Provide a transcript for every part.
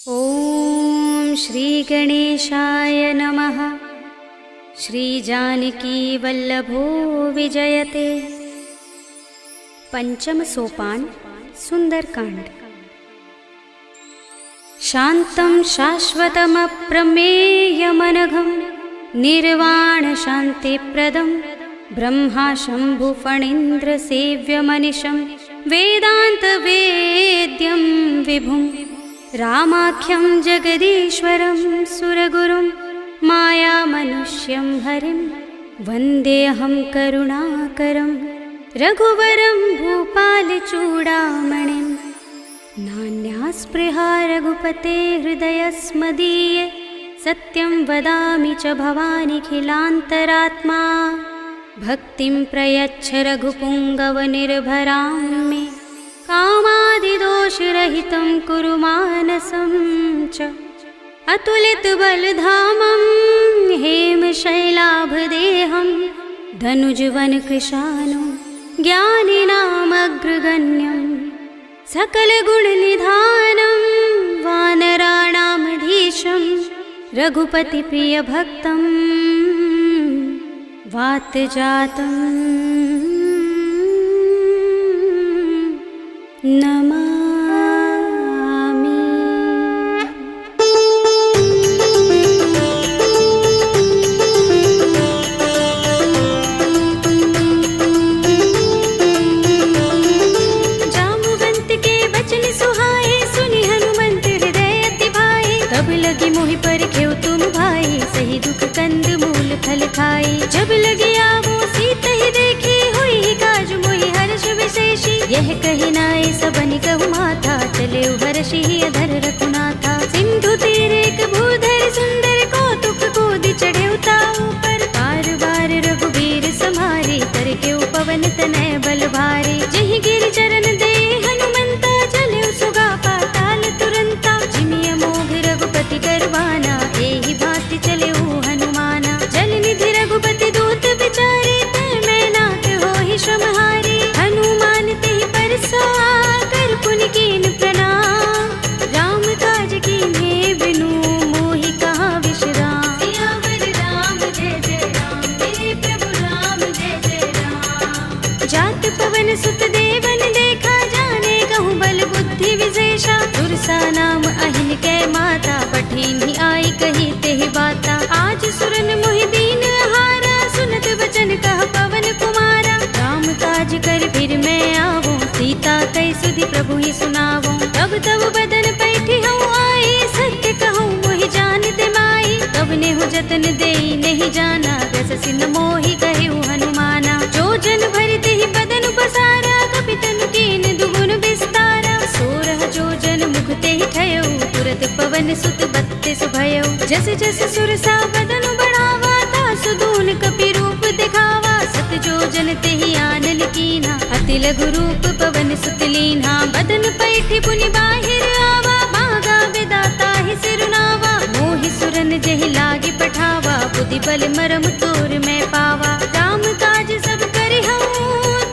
ॐ श्री गणेशाय नमः। श्री जानकी वल्लभो विजयते। पंचम सोपान सुंदरकांड। शांतं शाश्वतमप्रमेयमनघं निर्वाण शान्तिप्रदं ब्रह्मा शंभु फणीन्द्र सेव्यमनिशं वेदान्तवेद्यं विभुं रामाख्यं जगदीश्वरं सुरगुरुं मायामनुष्यं हरिं वन्देऽहं करुणाकरं रघुवरं भूपालचूडामणिं। नान्यास्पृहा रघुपते हृदयस्मदीये सत्यं वदामि च भवानिखिलान्तरात्मा। भक्तिं प्रयच्छ रघुपुङ्गवनिर्भरां मे कामादिदोषरहितं कुरु मानसं च। अतुलितबलधामं हेमशैलाभदेहं धनुजवनकृशानं ज्ञानिनामग्रगण्यं सकलगुणनिधानं वानराणामधीशं रघुपतिप्रियभक्तं वातजातं नमामि। जामुवंत के बचन सुहाए सुनि हनुमंत हृदय अति भाए। तब लगी मोहि परखेउ तुम भाई सही दुख कंद मूल फल खाई। जब लगी आवो सीत ही देखी हुई काज मोहि हर्ष विशेषी। यह कही नाय सबनि कहु माथा चले हर्षि अधर रघुनाथा। सिंधु तीरे एक भूधर सुंदर कौतुक कूदि चढ़े ताऊ पर। बार बार रघुबीर समारे करके पवन तनय बल भारी। जहि गिर चरण दे हनुमंता चले सुगा पाताल तुरंता। जिमिय मोघ रघुपति करवाना एहि भांति चले हनुमाना। जल निधि रघुपति दूत बिचारे तै मैं नाथ होहि श्रमहारी। हनुमान तेहि परसा कर पुनि कीन प्रणाम। राम काज कीन्हे बिनु मोहि कहा विश्राम। सियावर राम जय जय राम मेरे प्रभु राम जय जय राम। जात पवन सुत देवन देखा जाने कहूँ बल बुद्धि विशेषा। दुर्सा नाम अहिन कै माता पठिनी आई कही तेहि बाता। आज सुरन मोहि दीन हारा सुनत वचन कह पवन कुमारा। राम काज कर फिर मैं आवो सीता कई सुधि प्रभु ही सुनावो। तब तब बदन पैठी हूँ आई सत्य कहूँ मोहि जानते माई। तब ने हो जतन देई नहीं जाना गस सिन मोहि कहु हनुमाना। जो जन भरते ही बदन बसारा कपि तनु कीन दुगुन विस्तारा। सोरह जो जन मुखते ही ठयो तुरत पवन सुत बत्तीस भयो। जस जस सुरसा बदन बढ़ावा तासु दून कपि रूप दिखावा। सत जो जन तेहि आनन कीन्हा अति लघु रूप पवन सुत लीन्हा। बदन पैठी पुनि बाहिर आवा मागा विदाता ही सिरुनावा। मोहि सुरन जहि लागे पठावा बुद्धि बल मरम तोर मैं पावा। राम काज सब करि हूँ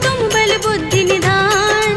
तुम बल बुद्धि निधान।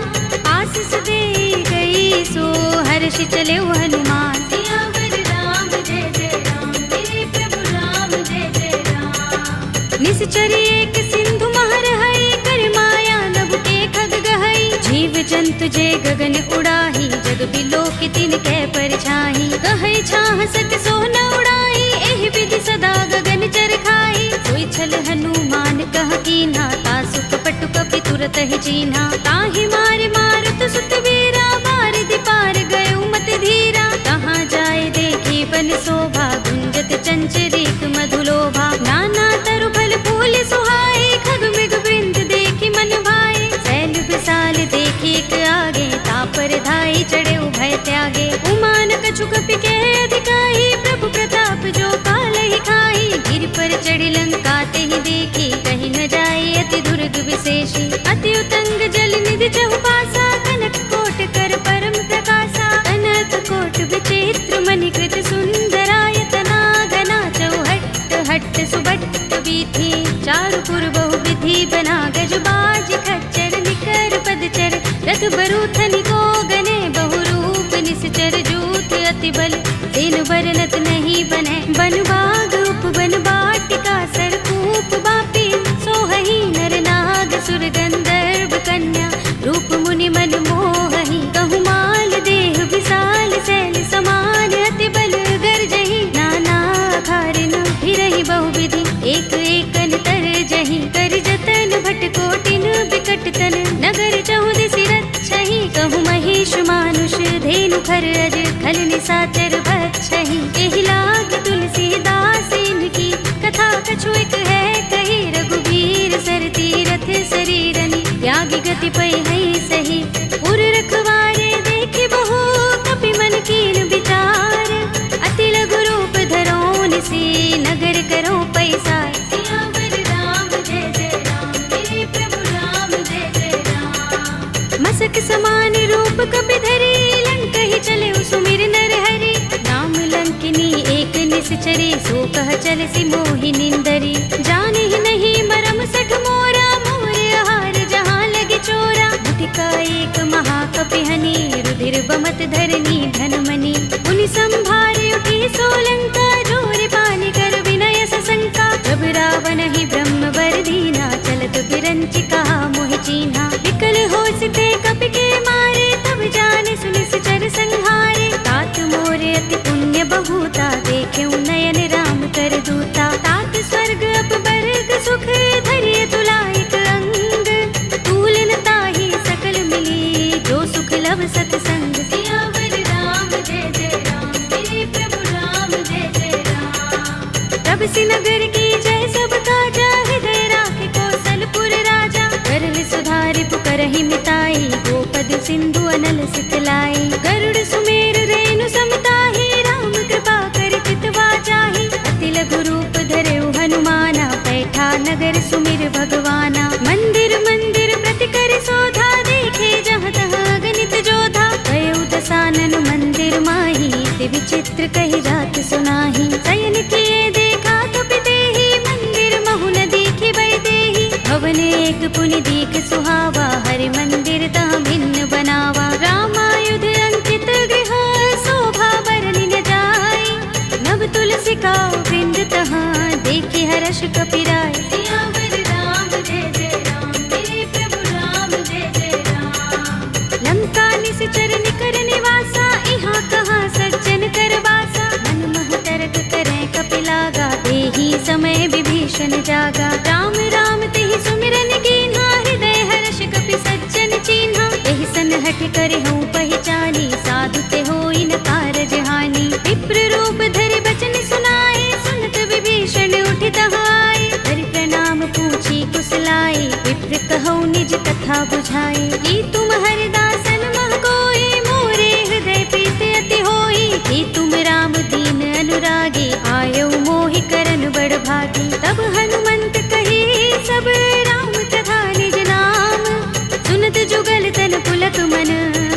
आशीष दे गई सो हर्ष चले हनुमान। सियावर राम जय जय राम मेरे प्रभु राम जय जय राम। निश्चरी एक सिंधु महर हई कर माया नभ के खग गहई। जीव जंतु जे गगन उड़ाही जग बिलो के तिन कै परछाई। कहै छाह सक सो न उड़ाई एहि विधि सदा गगन चर खाई। सोई छल हनुमान कह कीन्हा तासु कपट कपि तुरत ही चीन्हा। ताहि मार मारुत सुत वीरा बारिधि पार गयो मत धीरा। कहाँ जाए देखी बन शोभा गुंजत चंचरीक मधुलोभा। नाना तरु फल फूल सुहाए खग मृग वृंद देखी मन भाए। शैल विशाल देखी एक आगे तापर धाई चढ़े भय त्यागे। उमान कछु कपि के अधिकाई प्रभु प्रताप जो काल ही खाई। गिर पर चढ़ी लंका तेहि देखी कहीं न जाए अति दुर्ग विशेषी। अति उतंग जल निधि चहुपासा कनक कोट कर परम प्रकाशा। कनक कोट विचित्र मणिकृत सुंदरायतना घना चौहट्ट हट्ट सुबट्ट बीथी। चारु पुर बहु विधि बना गज बाज खच्चर निकर पदचर। रथ बरूथनि को गने बहु रूप निश्चर जूथ अति बल तेनु बरनत नहीं बने। बन बाग उपवन बाटिका सरकूप बापी सोहहि नर नाग सुर गंधर्व कन्या रूप मुनि मन मोहहि। कहु माल देह विशाल शैल समान अति बल गर्जहि। नाना खारिन फिरहि बहुविधि एक एकन तरजहि। कर जतन भट कोटिन बिकट तन नगर चहुदिसि रक्षहि। कहु महेश मानुष धेनु खर अज खल निसाचर भक्षहि। एहि लाग तुलसीदास इनकी कथा कछु एक है कही। रघुबीर सर तीरथ शरीरनि त्यागी गति पै है सही। उर रखवारे देखे बहु कपि मन कीन विचार। अति लघु रूप धरोन से नगर करो पैसार। सियावर राम जय जय राम मेरे प्रभु राम जय जय राम। मसक समान रूप कपि धरे लंक ही चले सुमिर नर हरि। राम लंकिनी एक निश्चरे सो कह चल सी मोहि निंदरी। जाने ही नहीं मरम सठ मोरा मोर आहार जहाँ लगे चोरा। मुटिका एक महाकपि हनि रुधिर बमत धरनी धनमणि। उनि संभारे उठी सोलंका जोर पानी कर विनय सशंका। जब रावण ही ब्रह्म वर दीना चलत बिरंचि कहा मोहि चीन्हा। विकल होसिते कपि के मारे तब जाने सुनिस चर संहारे। तात मोरे अति पुण्य बहुता देखे नयन राम कर दूता। तात स्वर्ग अपवर्ग सुख धरिय तुलाइक अंग। तूलन ताहि सकल मिली जो सुख लभ सतसंग। सियावर राम जय जय राम मेरे प्रभु राम जय जय राम। तब से नगर की जय सब काजा हृदय राखे कौशलपुर राजा। करल सुधारि पुकारहि मिताई गोपद सिंधु अनल सितलाई। गरुड़ सुमेर रेणु समताहि राम कृपा कर चितवा जाहि। अति लघु रूप धरेउ हनुमाना बैठा नगर सुमिर भगवाना। मंदिर मंदिर प्रति कर शोधा देखे जहाँ तहाँ गणित जोधा। गयो दसानन मंदिर माही ते विचित्र कही जात सुनाही। शयन किए देखा कपि देहि मंदिर महु न दिखि वैदेही। भवन एक पुनि दीख सुहावा हरि मंदिर तहाँ भिन्न बनावा। रामायुध अंकित गृह शोभा बरनि न जाय। नव तुलसी का वृंद तहाँ देखे हर्ष कपि राय। सियावर राम जय जय राम मेरे प्रभु राम जय जय राम। लंका निश्चर निकर निवासा इहाँ कहाँ सज्जन कर वासा। मन मोह तरक करें कपि लागा देहि समय विभीषण जागा। राम राम तेहि सुमिरन कीन्हा हृदय हर्ष कपि सज्जन चीन्हा। एहि सन हठ करे हूँ पहचानी साधु ते होई न कारज हानि। विप्र रूप धरि बचन सुनाए सुनत विभीषण उठि तहाय। हरि प्रणाम पूछी कुशलाई विप्र कहौ निज कथा बुझाई। की तुम हरिदासन मह कोई मोरे हृदय प्रीत अति होई। की तुम राम दीन अनुरागी आयो मोहि करन बड़ भागी। तब हनुमंत कही सब राम कथा निज नाम। सुनत जुगल तन पुलक मन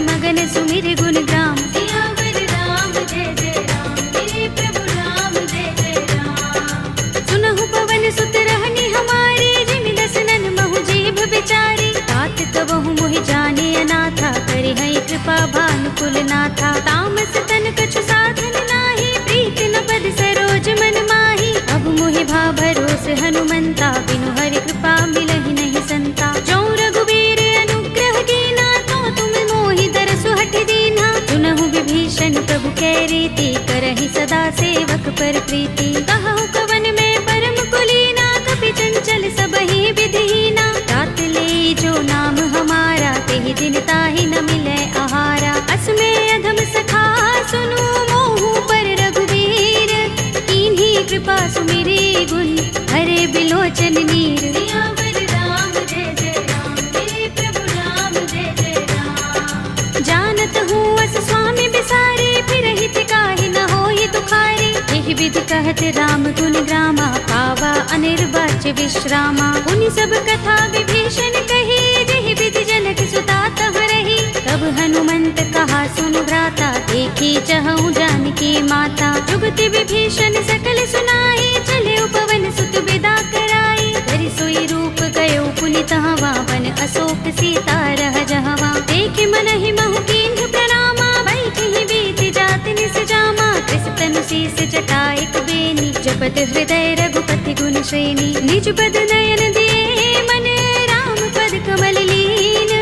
मगन सुमिर गुण ग्राम। सियावर राम जय जय राम मेरे प्रभु राम जय जय राम। सुनहु पवन सुत रहनि हमारे जिमि दसनन महु जीभ बिचारी। तात तबहु मोहि जाने अनाथा करे है कृपा भानुकुल नाथा। तामस तन कछु साधन नाही प्रीत न पद सरोज मन माही। अब मोहि भा भरोस हनुमंता बिनु हरि कृपा मिलहि नहीं संता। जो रघुबीर अनुग्रह कीना तो तुम मोहि दरसु हठ दीन्हा। सुनहु विभीषण प्रभु कै रीति करहि सदा सेवक पर प्रीति। कहु कवन में परम कुलीना कपि चंचल सबहि विधिहीना। रात ले जो नाम हमारा तेहि दिन ताहि न मिले आहारा। असमे अधम सखा सुनु मोहु पर रघुबीर। कीन्ही कृपा सुमिरी गुण हरे बिलोचन नीर। सियावर राम जय जय राम मेरे प्रभु राम जय जय राम। जानत हूँ अस स्वामी बिसारे फिरहि काहि न होहि दुखारे। एहि विधि कहत राम गुण ग्रामा पावा अनिर्वाच्य विश्रामा। उनि सब कथा विभीषण कही जेहि विधि जनक सुता तह रही। तब हनुमंत कहा सुनु भ्राता देखी चहु जानकी माता। जुगति विभीषण सकल सुनाई चले पवन सुत विदा कराई। हरि सोई रूप गयो पुनि तहवा वन अशोक सीता रह जहवा। देख मन ही महु कीन्ह प्रणामा बैठहि बीत जात निस शीस जटायक बेनी, जपत हृदय रघुपति गुण श्रेणी। निज पद नयन दिए मन, राम पद कमल लीन।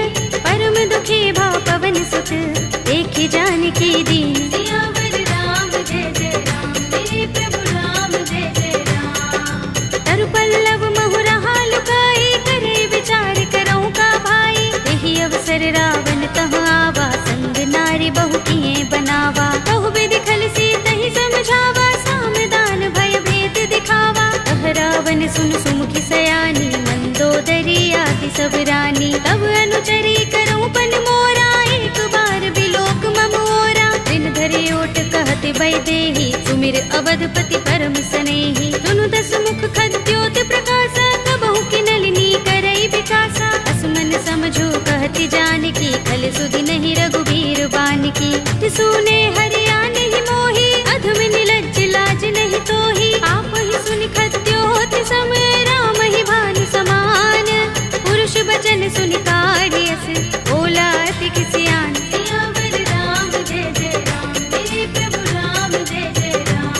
परम दुखी भाव पवन सुत, देखि जानकी दीन। सियावर राम जय जय राम, मेरे प्रभु राम जय जय राम। तरु पल्लव महु रहा लुकाई, करे विचार करऊं का भाई। यही अवसर रावण तह आवा, संग नारी बहु किए बनावा। बहु विधि खल सीत ही समझावा, सामदान भय भेद दिखावा। तह रावण सुन सुमुखी सयानी, मंदोदरी आदि सब रानी। तब अनुचरी करऊं पन मोरा, एक बार बिलोक मम ओरा। दिन धरे ओट कहते वैदेही, सुमिर अवधपति परम सनेही। सुनु दस मुख खद्योत प्रकाशा, कबहु की नलिनी करई विकासा। असमन समझो कहती जानकी, खल सुधि नहीं रघुबीर बानकी। सुने हरिया नहीं मोही, अधम निलज्ज लाज नहीं तोही। आप ही सुनि खद्योत सम, राम ही भानु समान। पुरुष बचन सुनि काढ़ियस, बोला अति किसियान। सियावर राम जय जय राम, मेरे प्रभु राम जय जय राम।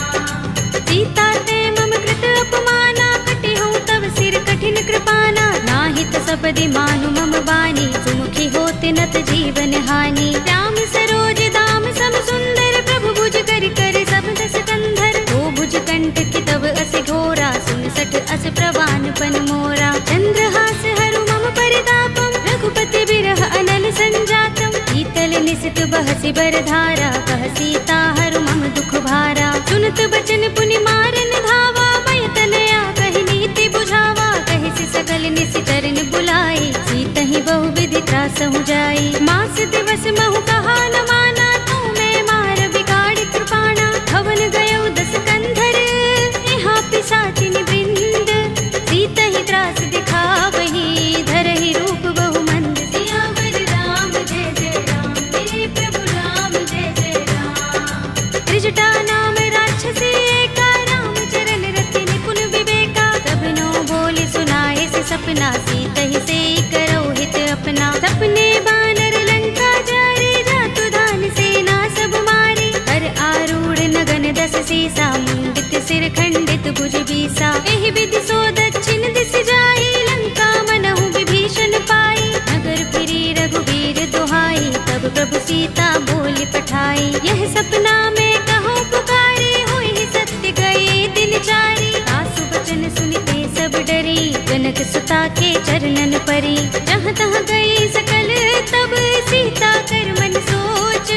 सीता ते मम कृत अपमाना, कटे हूँ तव सिर कठिन कृपाना। नाहित सपदि मानु मम बानी, सुमुखी होते नत जीवन हानि। राम सरोज दाम सम सुंदर, प्रभु भुज कर कर सब दस कंधर। दो भुज कंठ की तव अस घोरा, सुन सठ अस प्रवान पन मोरा। चंद्रहास हरु मम परितापम, रघुपति बिरह अनल संजातम। शीतल निसित बहसि बरधारा, कह सीता हरु मम दुख भारा। सुनत बचन पुनि मारन धावा, भय तनया कहि नीति बुझावा। कहि सि सकल निसि चरण बुलाई, सीतहि बहु विधि त्रासहु जाई। मास दिवस महु कहा न माना, तू मैं मार बिगाड़ कृपाणा। भवन गयो दस कंधर, यहाँ पिशाचिनी वृंद। सीतहि त्रास दिखावही, धरहि रूप बहु मंद। सियावर राम जय जय राम, मेरे प्रभु राम जय जय राम। त्रिजटा नाम राक्षसी एका, राम चरण रति निपुण विवेका। सबनो बोले सुनाए से सपना, सीतहि से करो हित अपना। सपने बानर लंका जारे, जातु दान सेना सब मारे। हर आरूढ़ नगन दस सीसा, मुंडित सिर खंडित भुज बीसा। एहि विधि सो दक्षिण दिस जाई, लंका मनहु विभीषण पाई। नगर फिरी रघुबीर दुहाई, तब प्रभु सीता बोली पठाई। यह सपना में कहो पुकारे, होई सत्य गए दिन चारी। आसु बचन सुनते सब डरी, जनक सुता के चरणन परी। जहाँ तहाँ गई सकल तब, सीता कर मन सोच।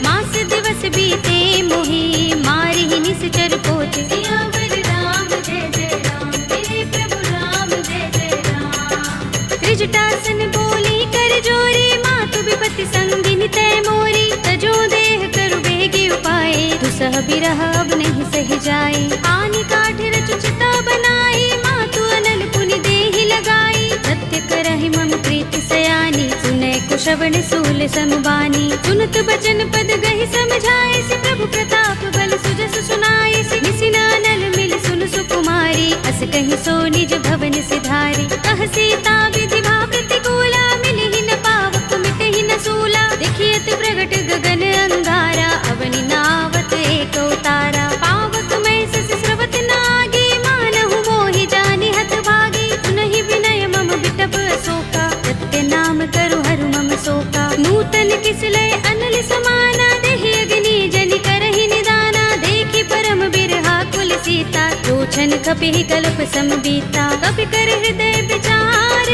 मास दिवस बीते मोही, मारी ही निश्चर पोच। सियावर राम जय जय राम, मेरे प्रभु राम जय जय राम। त्रिजटासन बोली कर जोरी, मातु विपति संगिनी तय मोरी। तजो देह करु बेगी उपाय, दुसह बिरह अब नहीं सह जाए। आनि काठ रचु चिता बनाई, मातु अनल पुनि देहि लगाई। सत्य करहि मम प्रीति सयानी, सुनै कुशवन सूल समबानी। सुनत बचन पद गहि समझाए, से प्रभु प्रताप बल सुजस सुनाए। से निसिनानल मिल सुन सुकुमारी, अस कहि सो निज भवन सिधारी। कह सीता विधि भाव प्रतिकूला, मिलहि न पावक मिटहि न सूला। देखियत प्रगट गगन अंगारा, अवनि नावत एक उतारा। पावक मैं सस स्रवत नागी, मानहु मोहि जानि हत भागी। सुनहि विनय मम बिटप अशोका, सत्य नाम करु हरु मम शोका। नूतन किसलय अनल समाना, देहि अग्नि जनि करहि निदाना। देखि परम बिरहा कुल सीता, लोचन कपिहि कल्प सम बीता। कपि कर हृदय विचार,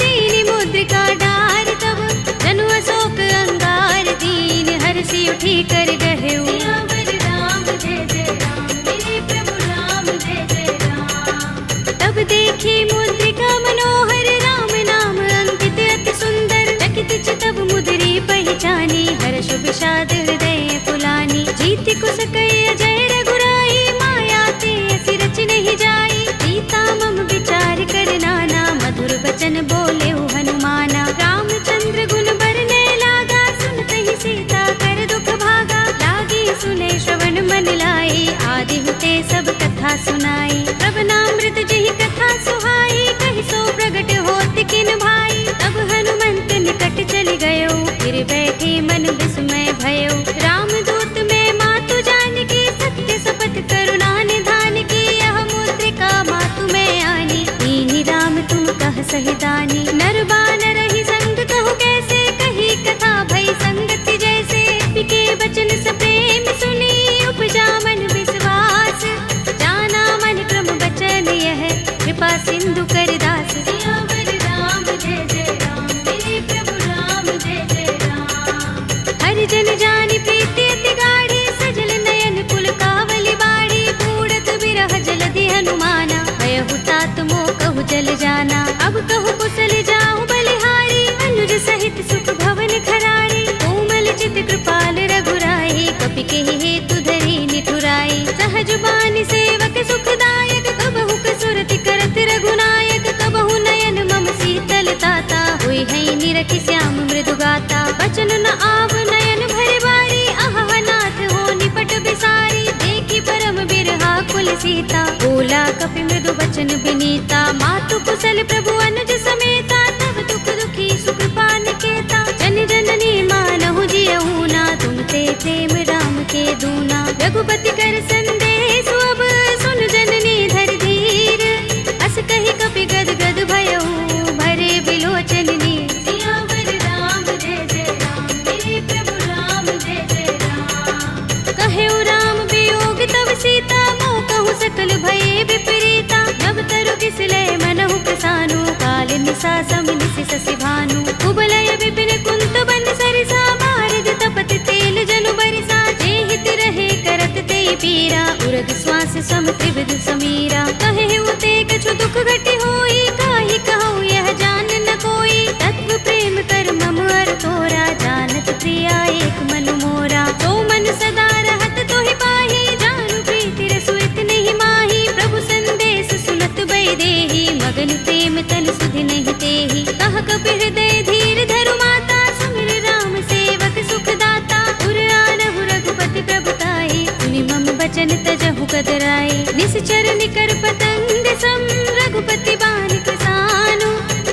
दीनि मुद्रिका डार। तब जनु अशोक अंगार, दीन हरषि उठी कर गहेउ। सियावर राम जय जय राम, मेरे प्रभु राम जय जय राम। तब देखी मुद्रिका मनोहर, राम नाम अंकित अति सुंदर। चकित चितव मुद्री पहचानी, हर्ष विषाद हृदय पुलानी। जीति कुस कई अजय रघुराई, माया ते असि रच नहीं जाई। सीता मम विचार कर नाना, मधुर बचन बोले हनुमाना। रामचंद्र गुण बरने लागा, सुनते सीता कर दुख भागा। लागी सुने श्रवण मन लाई, आदि हुते सब कथा सुनाई। प्रभनामृत जहि कथा सुहाई, कहि सो प्रगट होत किन भाई। तब हनुमंत निकट चल गयो, फिर बैठे मन विस्मय भयो। रामदूत में मातु जानकी, सत्य सब सीता, बोला कपि मृदु बचन विनीता। मातु कुशल प्रभु अनुज समेता, तब दुख दुखी सुकृपा निकेता। जन जननी मानहु जियहु ना, तुम ते प्रेम राम के दूना। रघुपति कर संदेश अब सुन जननी धर धीर, अस कहि कपि गद गद भयहु भरे बिलोचन नीर। सियावर राम जय जय राम, मेरे प्रभु राम जय जय राम। कहेउ राम वियोग तब सीता, मोह कहूँ सकल भये विपरीता। नव तरु किसलय मनहु प्रसानु, काल निसा समिनिसि शशि भानु। कुबलय विपिन कुंत बन सरिसा, मारग तपत तेल जनु बरिसा। जे हित रहे करत ते पीरा, उरग श्वास सम त्रिविध समीरा। कहेउ ते कछु दुख घटी होई, काहि कहूँ यह जान न कोई। तत्व प्रेम कर मम अर तोरा, जानत प्रिया एक मन मोरा। जो मन सदा रहत तोहि पाहि, जानु प्रीति रसु इतने माही। प्रभु संदेश सुनत बैदेही, मगन प्रेम तन सुधि नहीं तेहि। कह कपि हृदय धीर धरु माता, सुमिर राम सेवक सुख दाता। उर आनहु रघुपति प्रभुताई, सुनि मम बचन तजहु कदराई। निश्चर निकर पतंग सम, रघुपति बान किसानु।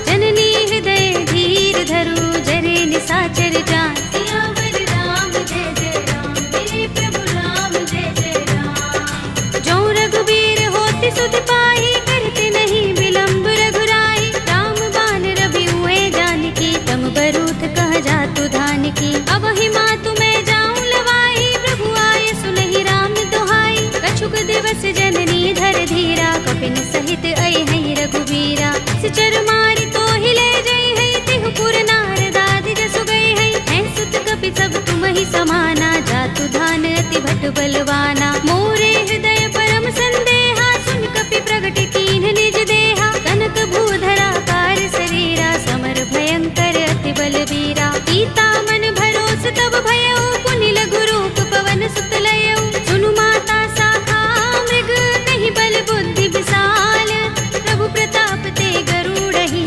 जननी हृदय धीर धरु, जरे निसाचर जान। सियावर राम जय जय राम, मेरे प्रभु राम जय जय राम। जो रघुबीर होति सुधि पाहि, करते नहीं विलम्ब रघुराई। राम बान रवि हुए जानकी, तम बरूथ कह जातु धानकी। अब ही मातु मैं जाऊं लवाई, प्रभु आए सुनहि राम दुहाई। कछुक दिवस जननी धर धीरा, कपिन सहित अइ हैं रघुबीरा। सिचर मारि तो हिले जई है, तिहु पुर नारदादि जसु गई है। हैं सुत कपि सब तुम ही समाना, जातु धान अति भट बलवाना। मोरे हृदय परम संदेहा, सुन कपि प्रगट कीन्ह निज देहा। कनक भूधरा कार शरीरा, समर भयंकर अति बलबीरा। सीता मन भरोस तब भयउ, पुनि लघु रूप पवन सुत लयउ। सुनु माता शाखा मृग, नहीं बल बुद्धि विशाल। प्रभु प्रताप ते गरुड़हि,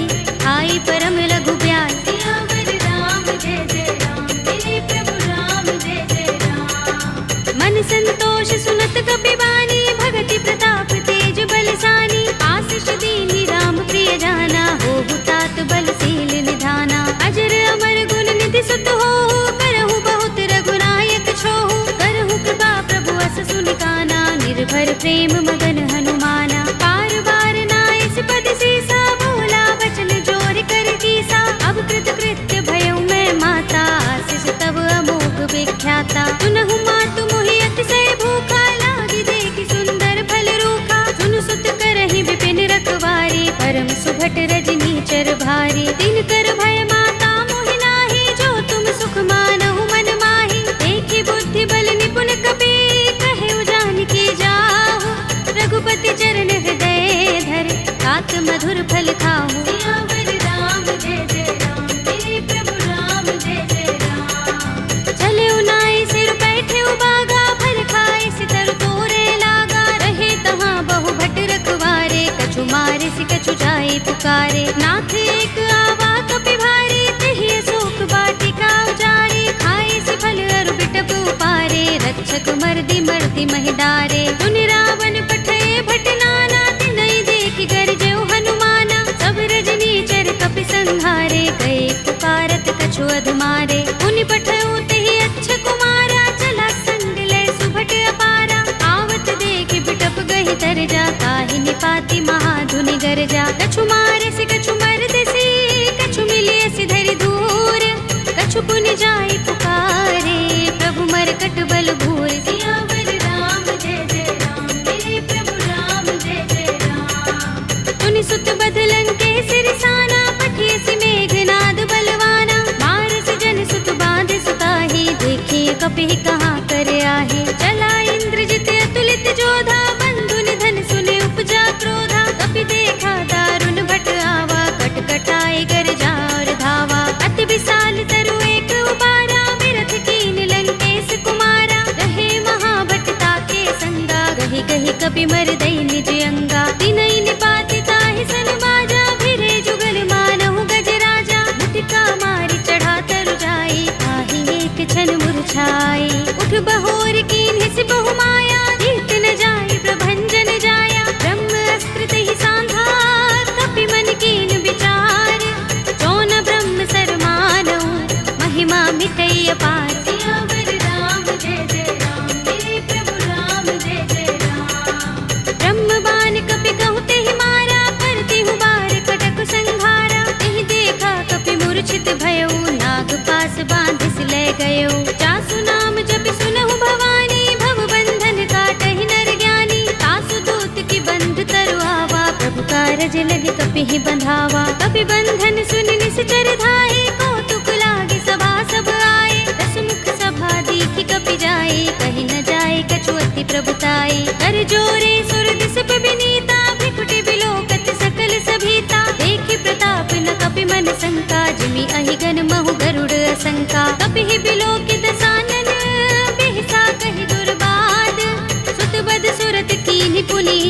आई परम लघु ब्याल। सियावर राम जय जय राम, मेरे प्रभु राम जय जय राम। मन संतोष सुनत कपि बानी, भगति प्रताप तेज बलसानी। आशीष दीनी राम प्रिय जाना, होहु तात बलशील निधाना। अजर अमर गुण निधि सुत होहु, करहु बहुत रघुनायक छोहु। करहु कृपा प्रभु अस सुनि काना, निर्भर प्रेम मगन हनुमाना। बार बार नाइस पद सीसा, बोला बचन जोर कर कीसा। अब कृत कृत्य भयउ मैं माता, आशीष तब अमोघ विख्याता। सुनहु मातु मोहि अतिशय भूखा, लागी देखि सुंदर फल रूखा। सुन सुत करहि विपिन रखवारी, परम सुभट रजनी चर भारी। दिन कर भय माता मोहि नाही, जो तुम सुख मानहु मन माही। देखि बुद्धि बल निपुण कपि, कहेउ जानकी जाहु। रघुपति चरण हृदय धर, तात मधुर फल खाहु। सियावर राम जय जय राम, मेरे प्रभु राम जय जय राम। चले उनाई सिर बैठे बागा, फल खाए सितर तोरे लागा। रहे तहाँ बहु भट रखवारे, कछु मारे सि कछु जाए पुकारे। नाथ एक आवा कपि भारी, तेहि अशोक वाटिका उजारी। खाए सि फल अरु बिटप उपारे, रक्षक मर्दि मर्दि महि डारे। सुनि रावण पठय भट नाना, तिनहि देखि गरजउ हनुमाना। सब रजनी चर कपि संहारे, गए पुकारत कछु अधमारे। उनि पठउ तेहि अच्छ कुमारा, चला संग लय सुभट अपारा। आवत देखि बिटप गहि तरजा, ताहि निपाति महाधुनि गरजा। कछु मारे सि कछु मरदसि, कछु मिलिय सि धरि दूर। कछु पुनि जाई पुकारे, प्रभु मरकट बल भूर। सियावर राम जय जय राम, मेरे प्रभु राम जय जय राम। तुनि सुत बदलन के सिरसाना, पठिय सि मेघनाद बलवाना। मारस जन सुत बांध सुताहि, देखिए कपि कहाँ कर आहे। चला इंद्रजित अतुलित जोधा, बंधु निधन सुने उपजा क्रोधा। कपि देखा दारुण भट आवा, कट कटाए गरजा और धावा। अति विशाल तरु एक उबारा, बिरथ कीन लंकेश कुमारा। रहे महाभट ताके संगा, गहि गहि कपि मर दई निज अंगा। तिनहि निपाति ताहि सन बाजा, भिरे जुगल मानहु गजराजा। मुटिका मारि चढ़ा तरु जाई, ताहि एक क्षण मुरझाई। उठ बहोर कीन्हि सि बहु माया, जीत न जाई प्रभंजन जाई। लाज लगे कपि ही बंधावा। कपि बंधन सुन निश्चर धाये, कौतुक लागे सभा सब आए। दस मुख सभा देखी कपि जाए, कहीं न जाए कछु अति प्रभुताई। कर जोरे सुर दिस पे विनीता, भृकुटि बिलोकत सकल सभीता। देखी प्रताप न कपि मन शंका, जिमि अहिगन महु गरुड़ असंका। कपि ही बिलोकित सानन, बिहसा कहि दुर्बाद। सुत बद सुरत कीन्हि पुनि,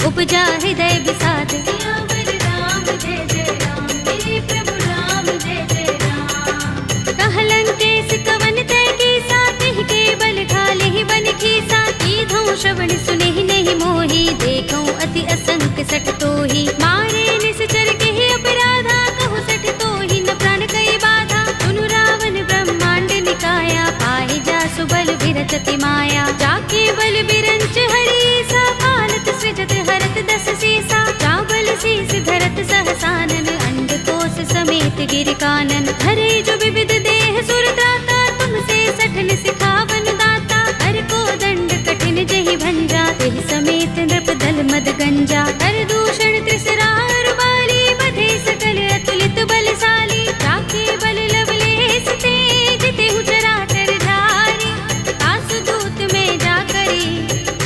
उपजा हृदय विषाद। सियावर राम जय जय राम, मेरे प्रभु राम जय जय राम। कहलंकेश कवन तय कीसा, तिहि के बल घाले ही बन खीसा। कीधौं श्रवण सुनेहि नहीं मोहि, देखौं अति असंख्य सठ तोहि। मारे निश्चर केहि अपराधा, कहु सठ तोहि न प्राण कई बाधा। सुनु रावण ब्रह्मांड निकाया, पाहि जासु बल विरचति माया। जाके बल बिरंच हरीसा, पालत सृजत हरत दस सीसा। चावल शीस धरत सहसानन, अंड कोस समेत गिर कानन। धरे जो विविध देह सुर त्राता, तुमसे सठन सिखावन दाता। हर को दंड कठिन जहि भंजा, तेहि समेत नृप दल मद गंजा। कर दूषण त्रिसरार बाली, बधे सकल अतुलित बलशाली। जाके बल लवलेस तेज, तेहु चराचर धारी। तासु दूत में जा करी,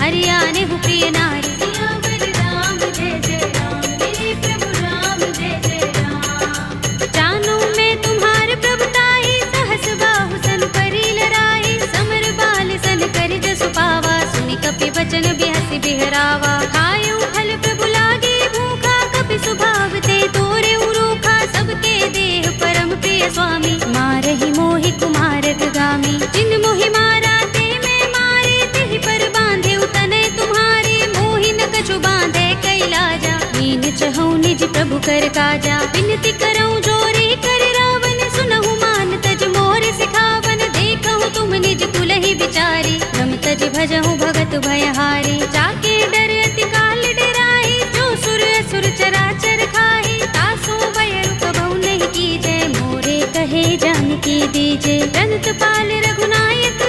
हरियाने हु प्रिय नारी। सियावर राम जय जय राम, मेरे प्रभु राम जय जय राम। जानू मैं तुम्हार प्रभुताई, सहस बाहु सन परी लराई। समर बाल सन कर जसु पावा, सुनि कपि बचन बिहसि बिहरावा। खायऊ फल प्रभु लागे भूखा, कपि सुभाव ते तोरे उरूखा। सबके देह परम प्रिय स्वामी, मारहि मोहि कुमारक गामी। जिन मोहि मारा ते मैं मारे, तेहि पर बांधे तनय तुम्हारे। मोहि न कछु बांधे कैलाजा, मीन चहु निज प्रभु कर काजा। विनती करऊं जोरी कर रावण, सुनहु मान तज मोर सिखावन। देखहु तुम निज कुलहि बिचारी, रम तज भजहु भगत भयहारी। जाके डर अति काल डराई, जो सुर असुर चराचर खाई। तासु भय कबहु नहीं कीजय, मोरे कहे जानकी दीजे। रंत पाल रघुनायक,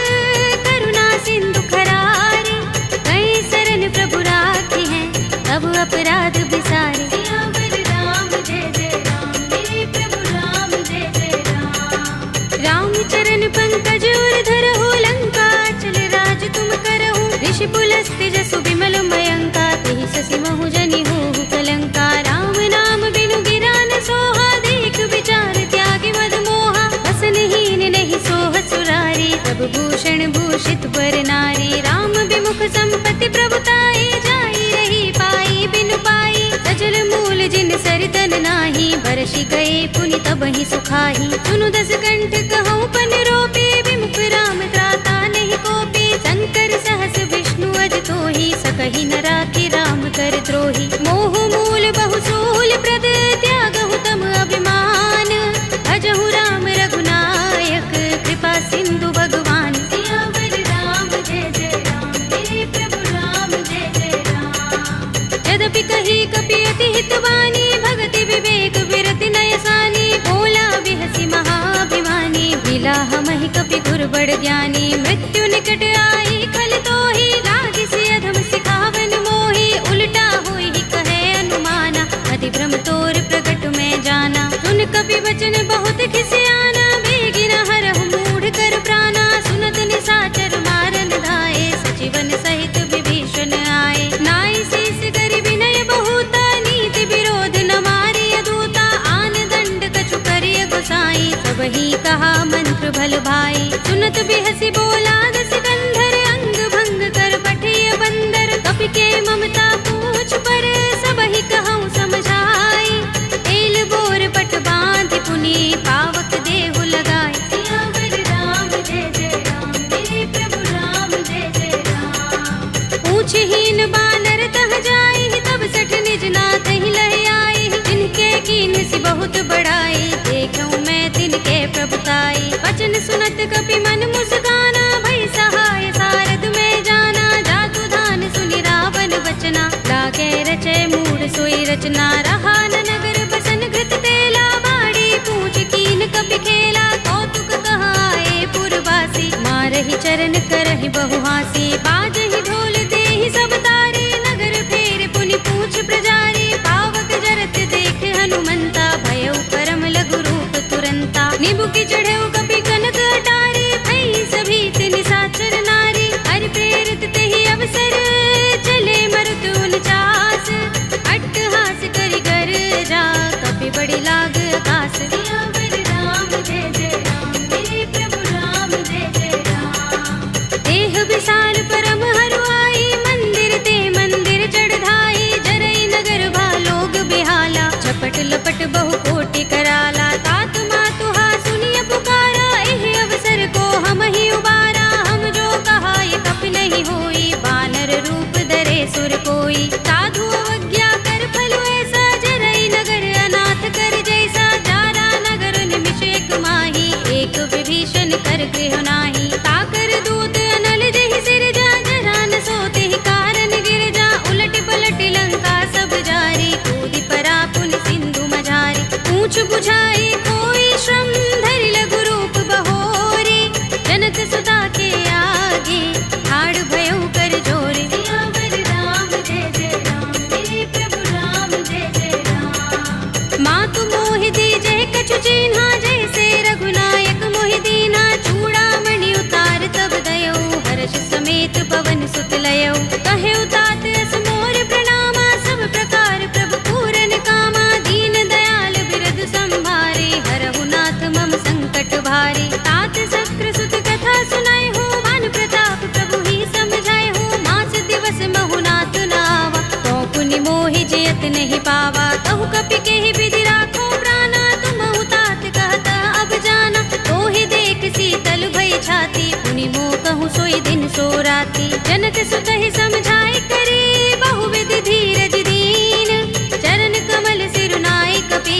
करुणा सिंधु खरारी। कई शरण प्रभु राखी हैं, तब अपराध बिसारे। सियावर राम जय जय राम, मेरे प्रभु राम जय जय राम। राम चरण पंकज उर धरहु, लंका चल राज तुम करहु। ऋषि पुलस्त्य जसु विमल मयंका, तेहि शशि महु जनि होहु कलंका। राम नाम बिनु गिरा न सोहा, देख विचार त्यागी मद मोहा। बसनहीन नहीं सोह सुरारी, तब भूषण भूषित पर नारी। राम विमुख संपत्ति प्रभुताई, जाई रही पाई बिनु पाई। सजल मूल जिन सरितन नाही, बरषि गए पुनि तबहि सुखाही। सुनु दस कंठ कहूँ पन रोपी, विमुख राम त्राता नहीं कोपी। शंकर सहस विष्णु अज तोहि, सकहि न राखि राम कर द्रोही। मोह मूल बहु सूल प्रद, त्यागहु तम अभिमान। भजहु राम रघुनायक, कृपा सिंधु भगवान। सियावर राम जय जय राम, मेरे प्रभु राम जय जय राम। यद्यपि कही कपि अति हितवानी, भगति विवेक विरति नयसानी। भोला बिहसि महाभिमानी, बिलाह महि कपि गुर बड़ ज्ञानी। मृत्यु निकट आई खल तोहि, लागिसि अधम सिखावन मोहि। उल्टा होई कहे अनुमाना, अति भ्रम तोर प्रगट में जाना। सुन कपि वचन बहुत खिसियाना, बेगिन हरहु मूढ़ कर प्राणा। सुनत निशाचर मारन धाये, सचिवन सहित विभीषण आए। नाई शीस करि विनय बहुता, नीति विरोध न मारिय दूता। आन दंड कछु करिय गोसाई, सबहि कहा मंत्र भल भाई। सुनत बिहसि बोला दस कंधर, अंग भंग कर पठिय बंदर। कपि के ममता पूछ पर, सबहि कहूँ समझाई। तेल बोर पट बांधि पुनि, पावक देहु लगाई। सियावर राम जय जय राम, मेरे प्रभु राम जय जय राम। पूछहीन बानर तह जाई, तब सठ निज नाथ ही लह आई। जिनके कीन सि बहुत बड़ाई, देखूं मैं तिनके प्रभुताई। वचन सुनत कपि मन मुस्काना, भई सहाय सारद में जाना। जातु धान सुनि रावण वचना, लागे रचे मूढ़ सोई रचना। रहा न नगर बसन घृत तेला, बाड़ी पूछ कीन कपि खेला। कौतुक कहाए पुरवासी, मारहि चरण करहि बहुहासी। बाजहि ढोल देहि सब तारी, नगर फेर पुनि पूछ प्रजारी। पावक जय की चढ़े कपि कनक अटारी भई सभी निशाचर नारी हरि प्रेरित ते ही अवसर चले मरुत 49 अट्टहास करि गर जा कपि बड़ी लाग आकाश सियावर राम जय जय राम मेरे प्रभु राम जय जय राम देह विशाल परम हरुआई मंदिर ते मंदिर चढ़ाई जरई नगर भालोग बेहाला झपट लपट बहु कोटि कराला तात मातु हा सुनिय पुकारा एहि अवसर को हम ही उबारा हम जो कहा ये कपि नहीं होई बानर रूप धरे सुर कोई साधु अवज्ञा कर फल ऐसा जरई नगर अनाथ कर जैसा जारा नगर निमिष एक माही एक विभीषण कर गृह नाही ताकर दूत अनल जहि सिर जा जरा न सोते ही कारण गिर जा उलट पलट लंका सब जारी कूदि परा पुनि सिंधु मझारी पूछ बुझाई कोई श्रम धरि लघु रूप बहोरी जनक सुता के आगे ठाड़ भयो कर जोरे सियावर राम जय जय राम मेरे प्रभु राम जय जय राम मातु मोहि दीजहि कछु चिन्हा जैसे रघुनायक मोहि दीना चूड़ामणि उतार तब दयो हर्ष समेत पवन सुत लयो कहे उतात अस मोर प्रणामा सब प्रकार प्रभु पूरन कामा दीन दयाल बिरद संभारे हरहु नाथ मम संकट भारी तात शक्र सुत कथा सुनाए हो मान प्रताप प्रभु ही समझाए हो मास दिवस महु नाथ नावा तो पुनि मोहि जयत नहीं पावा कहु कपि के ही विधि राखो प्राणा तुम तात कहता अब जाना तो ही देख शीतल भई छाती पुनि मोह कहूँ सोई दिन सो राती जनक सुत ही समझाए करे बहुविधि धीरज दीन चरण कमल सिरुनाई कपि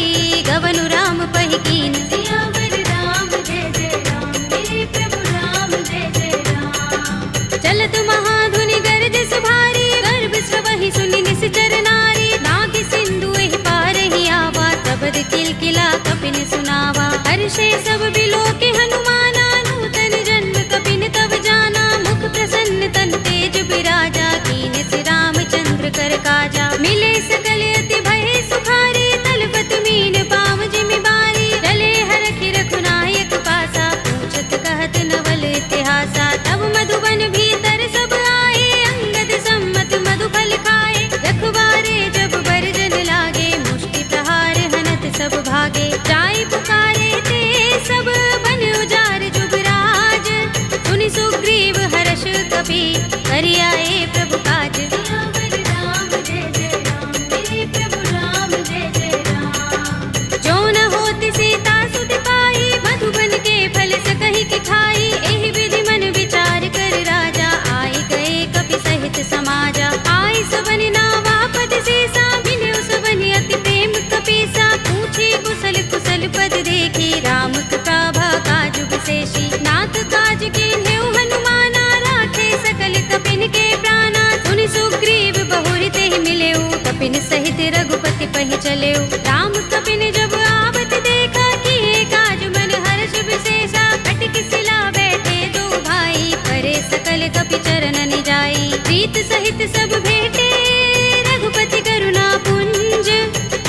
गवनु राम पहि कीन सियावर राम जय जय राम मेरे प्रभु राम जय जय राम चलत महाधुनि गरज सुभारी गर्भ स्रवहि सुनि निश्चर नारी नाग सिंधु एहि पार ही आवा तबद किलकिला कपिन सुनावा हर्षे सब बिलोके हनुमाना नूतन जन्म कपिन तब जाना मुख प्रसन्न तन तेज बिराजा कीन से रामचंद्र कर काजा मिले सकल अति भय सुखारी तलपत मीन पाव जिमि बारी रले हरखि रघुनायक पासा पूछत कहत नवल इतिहासा तब मधुबन भीतर सब आए अंगद सम्मत मधुफल खाए रखवारे जब बरजन लागे मुष्टि प्रहार हनत सब भागे जाय पुकारे ते सब बन उजार जुगराज सुनि सुग्रीव हर्ष कपि करि आए प्रभु काज सियावर राम जय जय राम मेरे प्रभु राम जय जय राम जो न होति सीता सुत पाई मधुबन के फल सकहि कि खाई एहि विधि मन विचार कर राजा आए गए कपि सहित समाजा आए सबन नावा पद सीसा मिले सबन अति प्रेम कपीसा पूछे कुशल कुशल पद देखी राम कृपा काज विशेषी नाथ काज कीन्हे हनुमाना राखे सकल कपिन के प्राणा सुनि सुग्रीव बहुरि तेहि मिलेउ कपिन सहित रघुपति पहि चलेउ राम कपिन जब आवत देखा किए काज मन हर्ष विशेषा कटक सिला बैठे दो भाई परे सकल कपि चरण निजाई प्रीत सहित सब भेटे रघुपति करुणा पुंज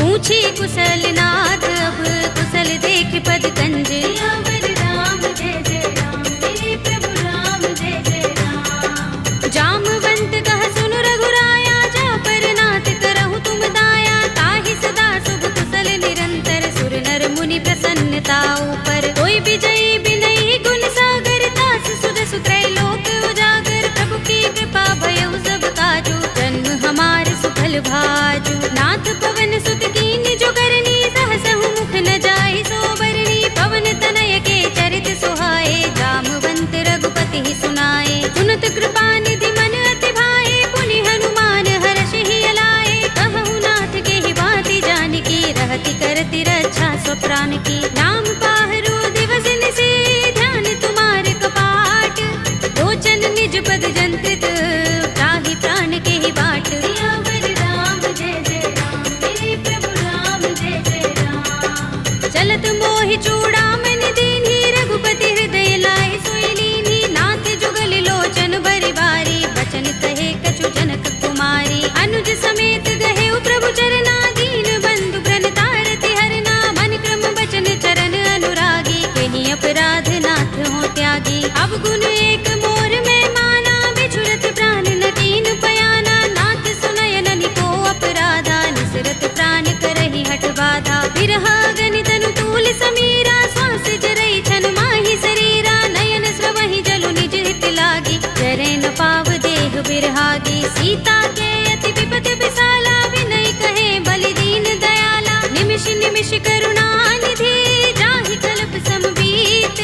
पूछी कुशल नाथ अब कुशल देख पद कंज सियावर राम जय जय राम मेरे प्रभु राम जय जय राम जामवंत कह सुनु रघुराया जा पर नाथ करहु तुम दाया ताहि सदा शुभ कुशल निरंतर सुर नर मुनि प्रसन्नता ऊपर कोई विजयी बिनई गुण सागर दास सुध सुत्रैलोक उजागर प्रभु की कृपा भयउ सब काजू जन्म हमार सुफल भाजू नाथ पवन सुत कीन जो करनी सहसहु मुख न जाय सो बरनी पवन तनय के चरित सुहाए जामवंत रघुपति ही सुनाए सुनत कृपा निधि मन अति भाए पुनि हनुमान हर्ष ही अलाए कहु नाथ के ही बाति जानकी रहति करति रक्षा स्वप्रान की नाम पाहरो दिवस निशि ध्यान तुम्हारे कपाट लोचन निज पद जंत्रित ताहि प्राण के ही बाट सियावर राम जय जय राम मेरे प्रभु राम जय जय राम चलत मोहि चूड़ामणि दीन्ही रघुपति हृदय लाए सोई लीन्ही नाथ जुगल लोचन बरि बारी बचन कहे कछु जनक कुमारी अनुज समेत गहे प्रभु चरना दीन बंधु प्रण तारति हरना मन क्रम बचन चरण अनुरागी कही सीता के अति विपद विसाला, विनय कहे बलि दीन दयाला। निमिष निमिष करुणा निधि, जाहि कल्प समबीत।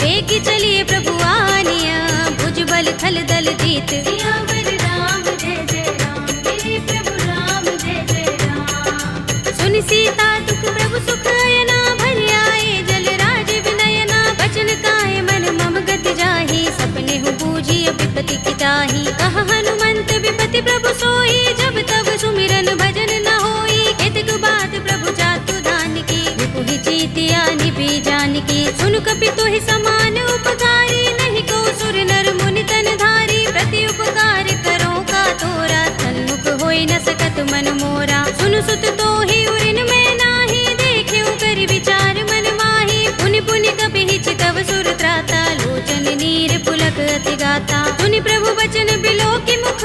एक चलिए प्रभु आनिया, भुज बल थल दल जीत। सियावर राम जय जय राम, मेरे प्रभु राम जय जय राम। सुन सीता दुख प्रभु सुख अयना, भल आए जल राज विनयना। बचन काय मन मम गति जाहि, सपने हु बूझी विपति की ताहि। कहा हनुमंत विपति प्रभु सोई, जब तब सुमिरन भजन न होई। केतक बात प्रभु जातु दान की, विपुहि चीतिया निपि जान की। सुन कपि तोहि समान उपकारी, नहीं को सुर नर मुनि तन धारी। प्रति उपकार करो का तोरा, सन्मुख होई न सकत मन मोरा। सुन सुत तोहि उरिन में नाही, देखे कर विचार मन माही। पुनि पुनि कपि हिचितव सुर त्राता, लोचन नीर पुलक अति गाता। सुनि प्रभु बचन बिलो की मुख,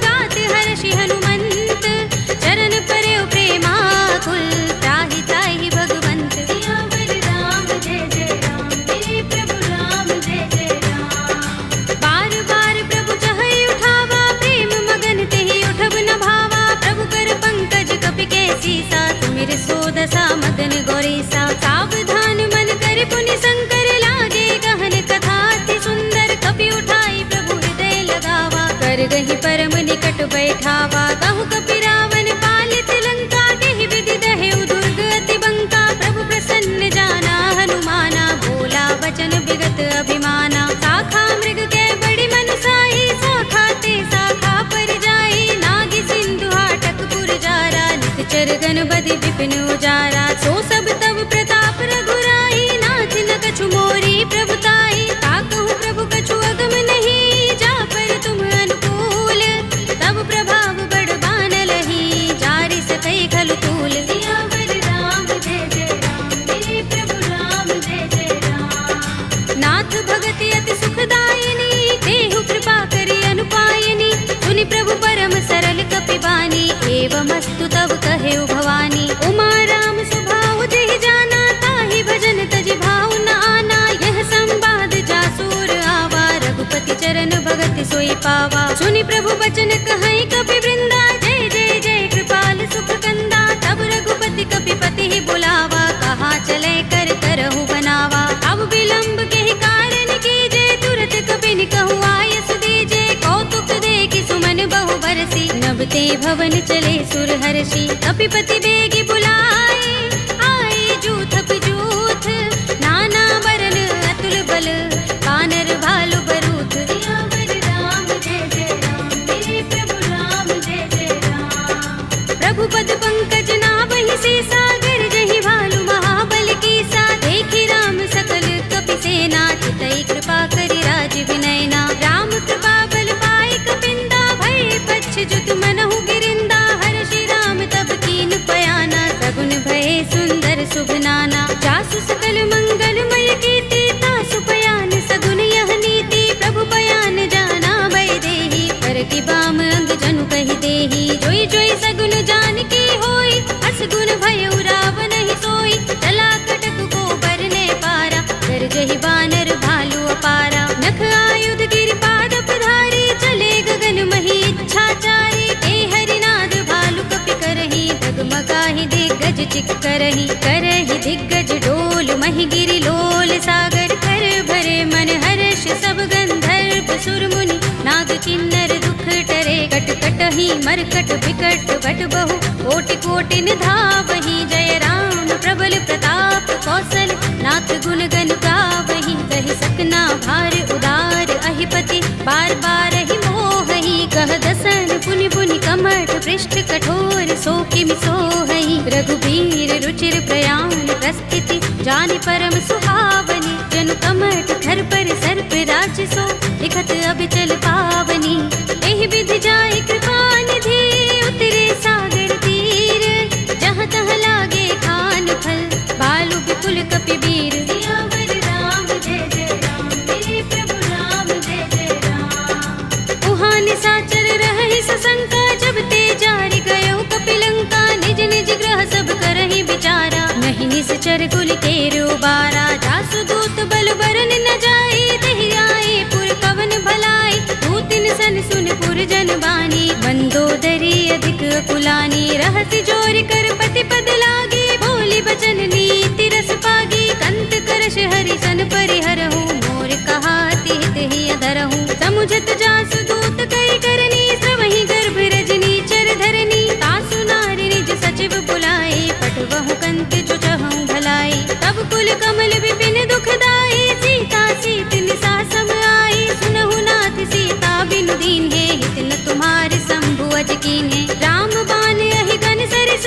गात हर्षि हनुमंत। चरण परे प्रेमाकुल, त्राहि त्राहि भगवंत। सियावर राम जय जय राम, मेरे प्रभु राम जय जय राम। बार बार प्रभु चहई उठावा, प्रेम मगन तेहि उठब न भावा। प्रभु कर पंकज कपि के सीसा, सुमिर सोदसा मदन गौरीसा। सावधान मन कर पुनि शंकर, लागे गहन कथा अति सुंदर। कपि उठाई प्रभु हृदय लगावा, कर गहि परम निकट बैठावा। कहु कपि रावण पालित लंका, केहि विधि दहेउ दुर्ग अति बंका। प्रभु प्रसन्न जाना हनुमाना, बोला बचन विगत अभिमाना। शाखा मृग के बड़ी मनसाई, शाखा ते शाखा पर जाई। नागी सिंधु हाटक पुर जारा, निकचर गन बदि विपिन उजारा। सो सब तब प्रताप रघुराई, नाथ न कछु मोरी प्रभुताई। ताकहु प्रभु कछु अगम नहीं, जा पर तुम अनुकूल। तब प्रभाव बड़ बान लही, जारि सकै खलु तूल। सियावर राम जय जय राम, मेरे प्रभु राम जय जय राम। नाथ भगति अति सुखदायिनी, देहु कृपा करि अनुपायिनी। सुनि प्रभु परम सरल कपि बानी, एवमस्तु तब कहेउ भवानी। उमा राम स्वभाव जेहि जाना, ताहि भजन तजि भाव न आना। यह संवाद जासुर आवा, रघुपति चरण भगति सोई पावा। सुनि प्रभु बचन कहई कपि वृंदा, जय जय जय कृपाल सुख कंदा। तब रघुपति कपि पति ही बुलावा, कहा चले कर करहु बनावा। अब विलंब के ही कारण कीजे, तुरत कपि कहु आयस दीजे। कौतुक देखि सुमन बहु बरसी, नभते भवन चले सुर हर्षि। कपिपति बेगी बुलाए, आए जूथ जूथ। नाना बरन अतुल बल, कानर भालु बरूथ। सियावर राम जय जय राम, मेरे प्रभु राम जय जय राम। प्रभु पद पंकज नाभहि सीसा, गरजहि भालु महाबल कीसा। देखि राम सकल कपि सेना, चितई कृपा करि राज विनयना। राम कृपा बल पाई कपिंदा, भय पच्छ जुत मनहु गिरिंदा। हर्षि राम तब कीन पयाना, सगुन भय सुंदर शुभ नाना। जासु सकल मंगलमय कीर्ति, तासु पयान सगुन यह नीति। प्रभु पयान जाना भय देहि, पर की बाम अंग जनु कहि देहि। जोई जोई सगुन जान की होई, असगुन भय रावण ही सोई। चला कटक को बरने पारा, गरजहि बानर भालु अपारा। नख आयुध गिरि पाद पधारी, चले गगन मही इच्छाचारी। ते हरिनाद भालु कपि करहि, डगमगाहि दिग्गज चिक करहि। करहि दिग्गज डोल, महि गिरि लोल सागर। कर भरे मन हर्ष सब गंधर्व सुर मुनि, नाग किन्नर दुख टरे। कट कटहि मरकट बिकट बट बहु, कोटि कोटि निधावहि। जय राम प्रबल प्रताप कौशल, नाथ गुण गन गावहि। कहि सकना भार उदार अहिपति, बार बार ही मोहहि। कह दसन पुनि पुनि कमठ, पृष्ठ कठोर सो किमि सोहहि। रघुबीर रुचिर प्रयाण प्रस्थिति, जानि परम सुहावनी। जनु कमठ धर पर सर्प राजसो, लिखत अबिचल पावनी। एहि विधि जाय कृपा निधि, उतरे सागर तीर। जहाँ तहाँ लागे खान फल, बालु विपुल कपि वीर। सियावर राम जय जय राम, मेरे प्रभु राम जय जय राम। उहाँ निशाचर रहहि सशंका, जब ते जारि गयो कपिलंका। निज निज ग्रह सब करहि विचारा, नहीं निश्चर कुल केरो बारा। जासु दूत बल बरन न जाई, तेहि आए पुर कवन भलाई। दूतिन सन सुनपुर जन बानी, मंदोदरी अधिक कुलानी, रहसि जोर कर पति पद लागी, बोली बचन नीति रस पागी, कंत करश हरि सन परिहरहु, मोर कहा हित ही अधरहु, समुझत जासु दूत कई करनी, श्रवहि गर्भ रजनी चर धरनी, तासु नारी निज सचिव बुलाए, पठवहु कंत जो चहु भलाई, तब कुल कमल विपिन दुखदाई, सीता सीत निसा सम आई, सुनहु नाथ सीता बिनु दीन है, हित न तुम्हारे शंभु अज कीन है, राम बान अहि गन सरिस,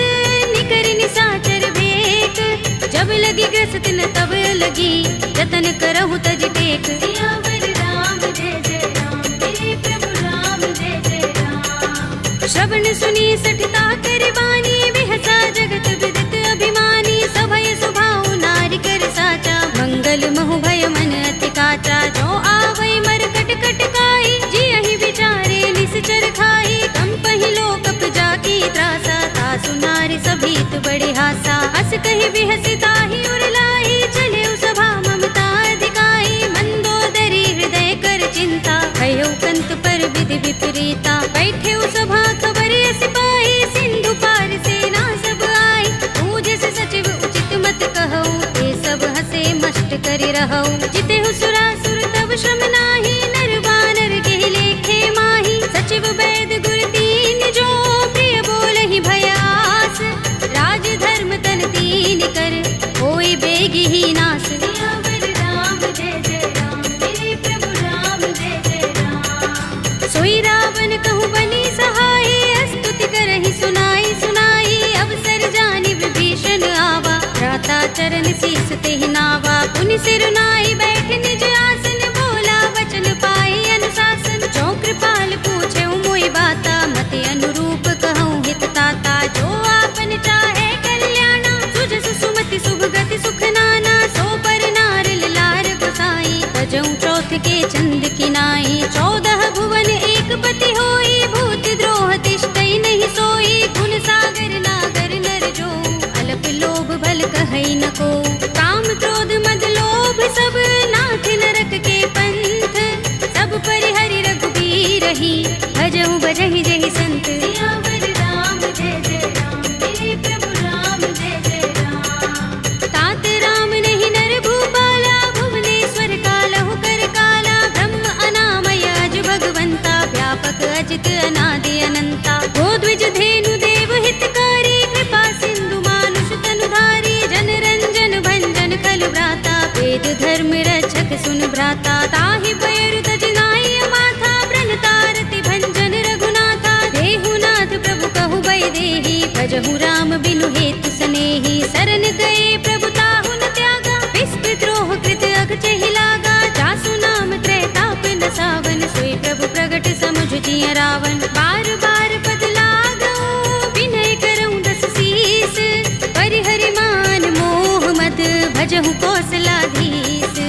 निकर निसाचर भेक, जब लगी ग्रस्त न तब लगी, जतन करहु तज टेक, सियावर राम जय जय राम, मेरे प्रभु राम जय जय राम। श्रवण सुनी सठता कर बानी, बिहसा जगत विदित अभिमानी, सभय सुभाउ नारी कर साचा, मंगल महु भय मन अति काचा, जो आवै मरकट कटकाई, जियहि विचारे निश्चर खाई, कंपहि लोक जाकी त्रासा, तासु नारी सभीत बड़े हासा, हस कहि बिहसि ताहि उरलाई, चले सभा ममता अधिकाई, मंदोदरी हृदय कर चिंता, भयो कंत पर विधि विपरीता, बैठे सभा खबर सिपाही, सिंधु पार सेना सब आई, पूजे से सचिव उचित मत कहऊ, ते सब हसे मष्ट करि रहऊ, जिते सुरासुर तब श्रम नाही, नर बानर के लेखे माही, सचिव वैद गुर दीन जो, प्रिय बोलहि भयास, राज धर्म तन दीन कर, होई बेगी ही नास, सियावर राम जय जय राम, मेरे प्रभु राम जय जय राम। सोई रावण कहूँ बनी सहाय, स्तुति करहि सुनाई सुनाई, अवसर जानि विभीषण आवा, भ्राता चरण शीस तेहि नावा, पुनि सिर नाई बैठ निज आसन, बोला वचन पाए अनुशासन, जो कृपाल पूछे मोहि बाता, मति अनुरूप कहूँ हित ताता, जो आपन चाहे कल्याणा, सुजस सुमति शुभ गति सुख नाना, सो पर नार लार गोसाई, तजऊ चौथ के चंद किनाई, 14 भुवन एक पति होई, भूत द्रोह तिष्ठई नहीं सोई, गुण सागर नागर नर जो, अल्प लोभ भल कहई न को, काम क्रोध मद लोभ सब, नाथ नरक के पंथ, सब परिहरि रघुबीर ही, भजहु भजहि जहि संत, सियावर राम जय जय राम, मेरे प्रभु राम जय जय राम। तात राम नहीं नर भूपाला, भुवनेश्वर कालहु कर काला, ब्रह्म अनामय अज भगवंता, व्यापक अजित अनादि अनंता, गोद्विज धेनु देव हितकारी, कृपा सिंधु मानुष तनुधारी, जन रंजन भंजन खल भ्राता, वेद धर्म रक्षक सुन भ्राता, ताहि भयरु तजनाय माथा, प्रण तारति भंजन रघुनाथा, देहुनाथ प्रभु कहु भय देहि, भजहु राम बिनु हेतु सनेहि, शरण गए प्रभु ताहु न त्यागा, विस्तृत द्रोह कृत अगचहि लागा, जासु नाम त्रैताप न सावन, सोई प्रभु प्रगट समुझ जिय रावण, बार बार पद लागऊ, विनय करऊँ दस शीस, परिहरि मान मोह मद, भजहु कौशलाधीश,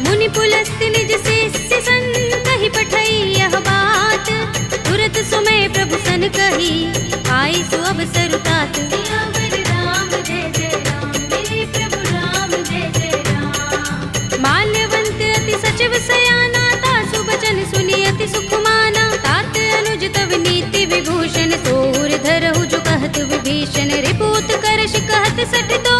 मुनि पुलस्त निज शिष्य सन, कहि पठई यह बात, तुरत सुमय प्रभु सन कही, आई सु अवसर तात, सियावर राम जय जय राम, मेरे प्रभु राम जय जय राम। माल्यवंत अति सचिव सयाना, तासु बचन सुनि अति सुख माना, तात अनुज तव नीति विभूषण, तोर धरहु जो कहत विभीषण, रिपुत करश कहत सठ दो,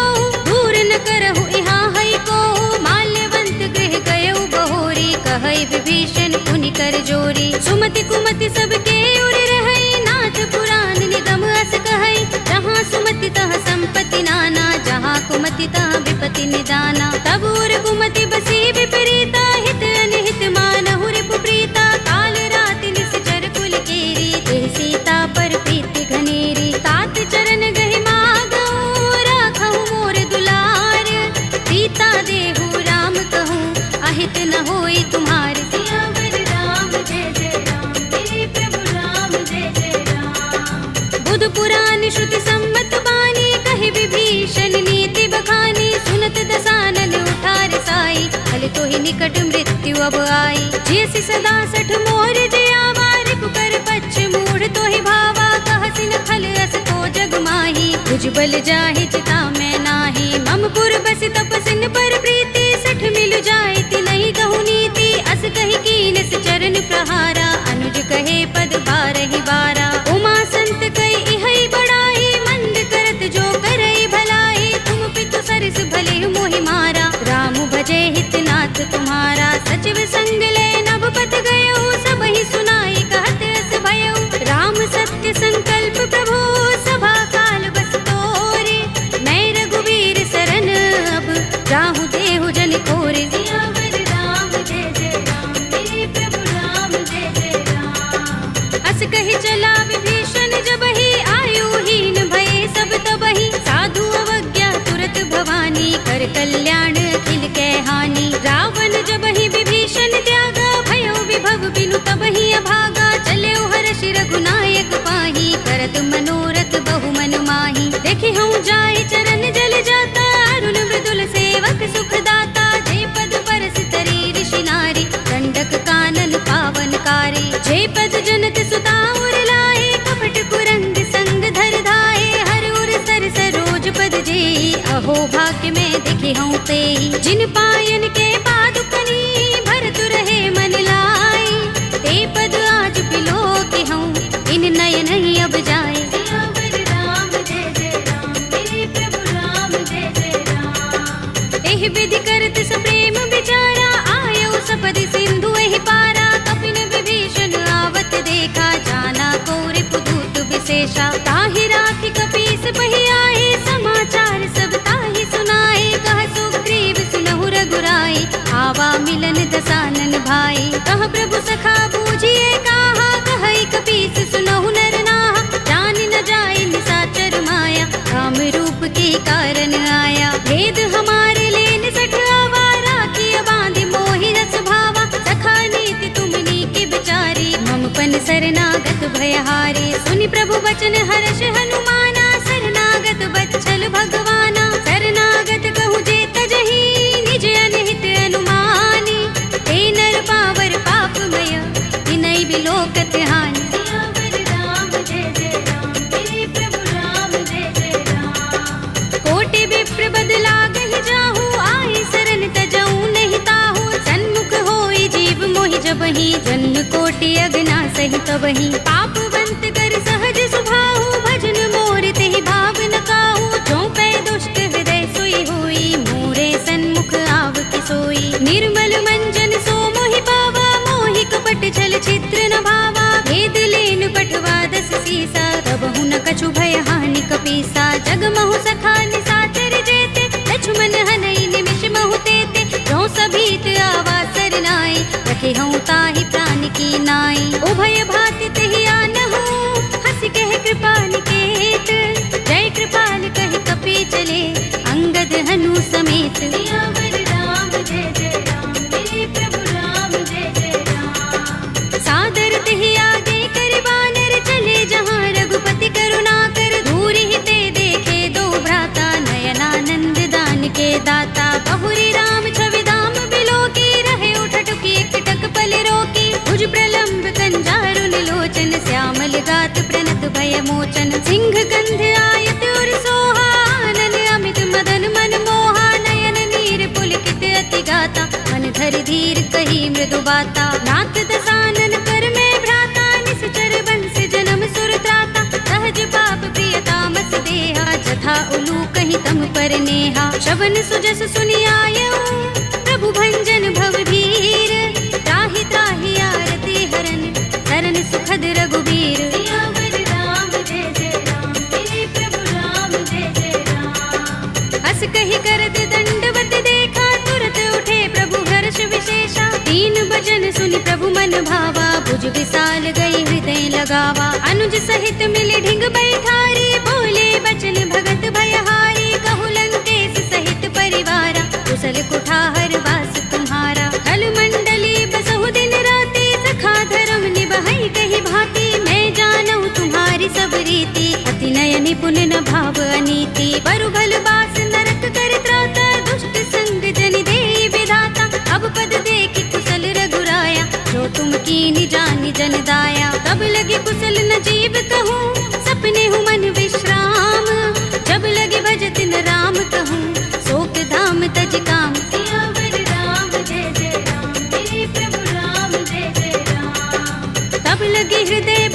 दूर न करहु इहाँ हई को, माल्यवंत गृह गयउ बहोरी, कहई विभीषण पुनि कर जोरी, सुमति कुमति सबके उर रहई, नाथ पुराण निगम अस कहई, जहाँ सुमति तहाँ संपत्ति नाना, जहाँ कुमति तहाँ विपत्ति निदाना, तब उर कुमति बसी विपरीता, हित अनहित मानहु रिपु प्रीता, काल रात निश्चर कुल केरी, तेहि सीता पर प्रीति घनेरी, तात चरण गहि मागऊ, राखहु मोर दुलार, सीता देहु राम कहूँ, अहित न होई तुम्हार, सियावर राम जय जय राम, मेरे प्रभु राम जय जय राम। बुध पुराण श्रुति सम्मत बानी, कहि विभीषण नीति बखानी, सुनत दसानन उठार साई, हल तो ही निकट मृत्यु अब आई, जैसी सदा सठ मोर जयावा, रिपु कर पच्छ मूढ़ तो ही भावा, कहसिन खल अस को जग माही, भुजबल जाहि चिता मैं नाही, मम पुर बस तपसिन पर प्रीति, सठ मिल जाए ति नहीं कहु नीति, अस कहि कीन चरण प्रहारा, अनुज कहे पद बारहि बारा। उमा संत कई इहई बड़ाई, मंद करत जो करई भलाई। तुम पितु सरस भले मोहि मारा, राम भजे हितनाथ तुम्हारा। सचिव संग ले नभपत गयो, सबहि सुनाई कहत अस भयो। राम सत्य संकल्प प्रभु, सभा काल बस तोरे। मैं रघुवीर सरन अब, जाहु देहु जन कोरे। सियावर राम जय जय राम, मेरे प्रभु राम जय जय राम। अस कहि चला विभीषण जबहि, आयुहीन भये सब तबहि। साधु अवज्ञा तुरत भवानी, कर कल्याण अखिल कै हानि। रावण जबहि विभीषण त्यागा, भयो विभव बिनु तबहि अभागा। चल्यो हर्षि रघुनायक पाहि, करत मनोरथ बहु मन माहि। देखि हूँ जाय चरण जल जाता, अरुण मृदुल सेवक सुख दाता। जे पद परस तरी ऋषि नारी, दंडक कानन पावनकारी। जे पद जनक सुता उर लाए, कपट कुरंग संग धर धाये। हर उर सर सरोज पद जेई, अहो भाग्य में देखि हूँ तेई। जिन पायन के पादुकनी, भरत रहे मन लाई। ते पद आज बिलो के हूँ, इन नयन ही अब जाए। सियावर राम जय जय राम, मेरे प्रभु राम जय जय राम। एहि विधि करत सप्रेम विचारा, आयो सपदि सिंधु एहि पारा। कपिन विभीषण आवत देखा, जाना कोरि पुदूत विशेषा। ताहि राखि कपीस बहि आए, समाचार सब ताहि सुनाए। कह सुग्रीव सुनहु रघुराई, आवा मिलन दसानन भाई। कह प्रभु सखा बूझिए कहा, कहई कपीस सुनहु नर नाहा। जान न जाय निशाचर माया, काम रूप के कारण आया। भेद हमारे लेन सठ आवारा, किया बांधि मोहि रस भावा। सखा नीति तुमनी के विचारी, मम पन शरणागत भयहारी। सुनि प्रभु बचन हर्ष हनुमाना, शरणागत बच्चल भगवाना। शरणागत कहूँ जे तजहि, निज अनहित अनुमानी। हे नर पावर पापमय, विनय बिलोकत हानि। सियावर राम जय जय राम, मेरे प्रभु राम जय जय राम। कोटि विप्र बदला गहि जाहू, आए शरण तजऊ नहीं ताहू। सन्मुख होई जीव मोहि जबहि, जन्म कोटि अगना सहि तबहि। पापवंत कर सहज सुभाहु, भजन मोर तेहि भाव न काहू। जो पै दुष्ट हृदय सोई होई, मोरे सन्मुख आव कि सोई। निर्मल मंजन सो मोहि पावा, मोहि कपट छल छिद्र न भावा। भेद लेन पठवा दस सीसा, तबहु न कछु भय हानि कपीसा। जगमहु सखा निशाचर जेते, लक्ष्मण हनई निमिष महु तेते। जो सभीत आवा सरनाई, रखे हूँ ताहि प्राण की नाई। उभय भाति तेहि आनहु, हंस कह कृपा निकेत। जय कृपाल कहि कपि चले, अंगद हनु समेत। सियावर राम जय जय राम, मेरे प्रभु राम जय जय राम। सादर तेहि आगे कर बानर, चले जहाँ रघुपति करुणा कर। दूरि ही ते देखे दो भ्राता, नयनानंद दान के दाता। बहुरी राम छवि धाम बिलो की, रहे उठटुकी एकटक पल रोकी। भुज प्रलंब कंजारुन लोचन, श्यामल गात प्रणत भय मोचन। सिंह गंध आयत उर सोहा, आनन अमित मदन मन मोहा। नयन नीर पुलकित अति गाता, मन धरि धीर कही मृदु बाता। नाथ दसानन कर में भ्राता, निश्चर बंस जन्म सुर त्राता। सहज पाप प्रिय तामस देहा, जथा उलू कहीं तम पर नेहा। श्रवण सुजस सुनि आयऊ, प्रभु भंजन भव भीर। त्राहि त्राहि आरती हरन, शरण सुखद रघुबीर। सियावर राम जय जय राम, मेरे प्रभु राम जय जय राम। हस कहि करत दंडवत देखा, तुरत उठे प्रभु हर्ष विशेषा। तीन भजन सुनि प्रभु मन भावा, भुज विशाल गई हृदय लगावा। अनुज सहित मिले ढिंग बैठारी, बोले बचन भगत भयहारी। कहु लंकेश सहित परिवारा, कुशल कुठार वास तुम्हारा। कल मंडली बसहु दिन राति, सखा धर्म निबहै कहि भांति। मैं जानहु तुम्हारी सब रीति, अति नय निपुण न भाव अनीति। बरु भल बास नरक कर त्राता, दुष्ट संग जन देई विधाता। अब पद देखि कुशल रघुराया, जो तुम कीनि जानि जन दाया। तब लगे कुशल न जीव कहूँ, सपने हूँ मन विश्राम। जब लगे भजत न राम कहूँ, शोक धाम तज काम। सियावर राम जय जय राम, मेरे प्रभु राम जय जय राम। तब लगे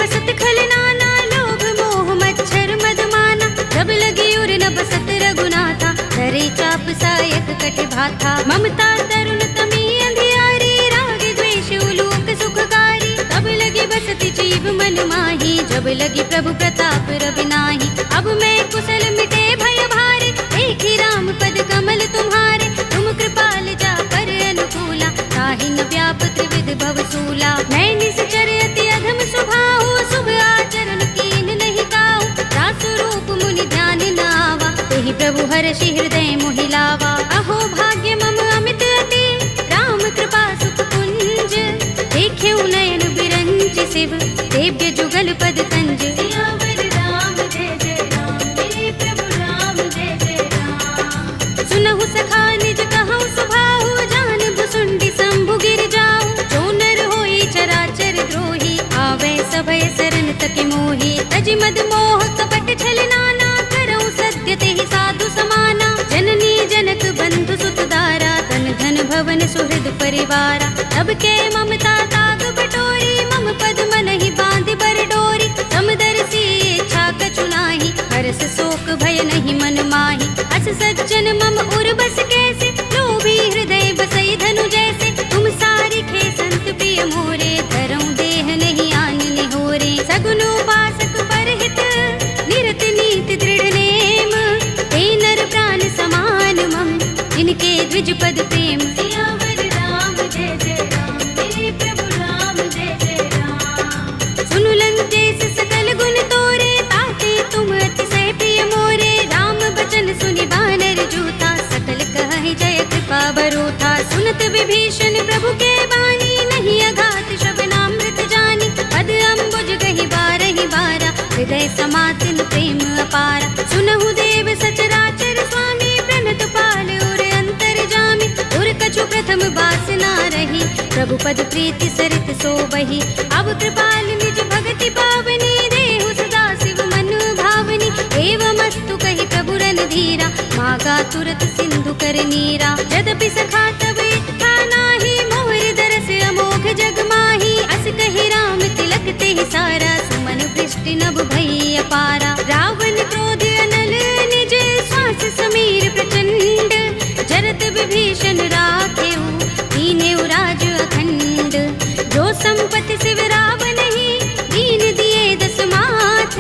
बसत खल नाना, लोभ मोह मच्छर मदमाना। जब लगी उर न बसत रघुनाथा, धरे चाप सायक कट भाथा। ममता तरुण तमी अंधियारी, राग द्वेष उलूक सुखकारी। तब लगी बसती जीव मन माही, जब लगी प्रभु प्रताप रवि नाही। अब मैं कुशल मिटे भय भारे, देखी राम पद कमल तुम्हारे। तुम कृपाल जा पर अनुकूला, ताहि न व्याप त्रिविध भवसूला। मैं निश्चर अति अधम स्वभाव, शुभ आचरण कीन नहीं काऊ। दासु रूप मुनि ध्यान न आवा, तेहि प्रभु हर्षि हृदय मोहि लावा। अहो भाग्य मम अमित अति, राम कृपा सुख कुंज। देखे नयन बिरंच शिव, देव्य जुगल पद कंज। सियावर राम जय जय राम, मेरे प्रभु राम जय जय राम। सुनहु सखा निज कहु सुभाहु, जान भुसुंडी शंभु गिर जाऊ। जो नर होई चराचर द्रोही, आवे सभय शरण तक मोही। तज मद मोह कपट छल नाना, करऊं सत्य तेहि साधु समाना। जननी जनक बंधु सुत दारा, तन धन भवन सुहृद परिवारा। तब के ममता ताग बटोरी, मम पद मनहि बांधि बर डोरी। समदर्शी इच्छा कछु नाही, हर्ष शोक भय नहीं मन माही। अस सज्जन मम उर बस कैसे, लोभी हृदय बसई धनु जैसे। तुम सारिखे संत प्रिय मोरे, धरऊं देह नहीं आन निहोरे। सगुन उपासक परहित, निरत नीति दृढ़ नेम। हे नर प्राण समान मम, जिनके द्विज पद प्रेम। सियावर राम जय जय राम, मेरे प्रभु राम जय जय राम। सुनु लंकेश सकल गुण तोरे, ताते तुम अतिशय प्रिय मोरे। राम बचन सुनि बानर जूथा, सकल कहहि जय कृपा बरूथा। सुनत विभीषण प्रभु के बानी, नहीं अघात श्रवणामृत जानी। पद अम्बुज गहि बारहि बारा, हृदय समातिन प्रेम अपारा। सुनहु देव सचराचर स्वामी, प्रणत पाल उर अंतर जामी। उर कछु प्रथम बासना रही, प्रभु पद प्रीति सरित सोबहि। अब कृपाल निज भगति पावनी, देहु सदा शिव मन भावनी। एवमस्तु कहि प्रभु रणधीरा, मागा तुरत सिंधु कर नीरा। यद्यपि सखा तब इच्छा नाही, मोर दरस अमोघ जग माही। अस कहि राम तिलक तेहि सारा, सुमन वृष्टि नभ भई अपारा। रावण क्रोध अनल निज, श्वास समीर प्रचंड। जरत विभीषण राखेऊ, दीनेऊ राज अखंड। जो संपत्ति शिव रावण ही, दीन दिए दस माथ।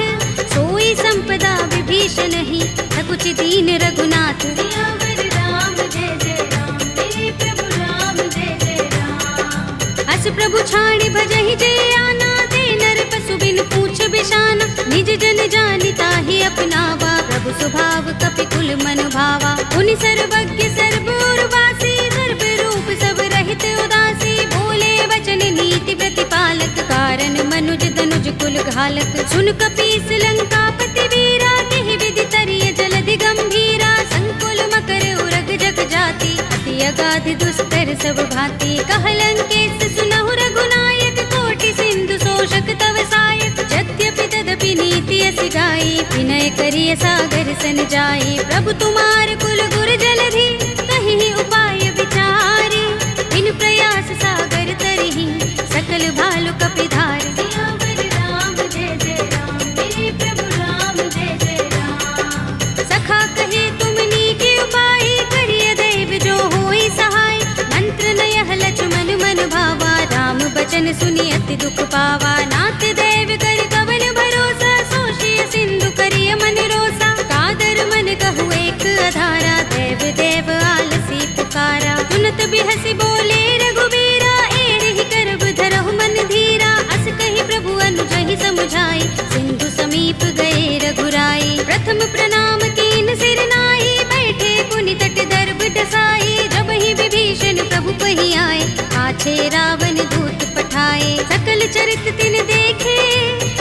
सोई संपदा विभीषण ही, सकुच दीन रघुनाथ। सियावर राम जय जय राम, मेरे प्रभु राम जय जय राम। अस प्रभु छाड़ भजहि जय आना, ते नर पशु बिन पूछ बिशाना। निज जन जानि ताहि अपनावा, प्रभु स्वभाव कपि कुल मन भावा। उनि सर्वज्ञ सर्व उर्वासी, सर्व रूप सब रहित उदासी। बोले वचन नीति प्रतिपालक, कारण मनुज तनुज कुल घालक। सुन कपीस लंकापति वीरा, केहि विधि तरिय जलधि गंभीरा। संकुल मकर उरग जग जाति, अति अगाध दुस्तर सब भांति। कहलंकेश सुनहु रघुनायक, कोटि सिंधु शोषक तव सायक। यद्यपि तदपि नीति अस गाई, विनय करिय सागर सन जाई। प्रभु तुम्हार कुल गुर जलधि, कहि उपाय विचारी। बिन प्रयास सागर तरहि, सकल भालु कपिधार। सियावर राम जय जय राम, मेरे प्रभु राम जय जय राम। सखा कहे तुम नीके उपाय, करिय दैव जो होई सहाय। मंत्र नयह लक्ष्मण मन भावा, राम बचन सुनि अति दुख पावा। नाथ देव कर कवन भरोसा, सोषिय सिंधु करिय मन रोसा। कादर मन कहु एक अधारा, देव देव आलसी पुकारा। सुनत बिहसि बोले रघुबीरा, एहि करब धरहु मन धीरा। अस कहि प्रभु अनुजहि समुझाई, सिंधु समीप गए रघुराई। प्रथम प्रणाम कीन सिर नाई, बैठे पुनि तट दर्भ डसाई। जब ही विभीषण प्रभु पहि आए, आछे रावण दूत पठाए। सकल चरित तिन देखे,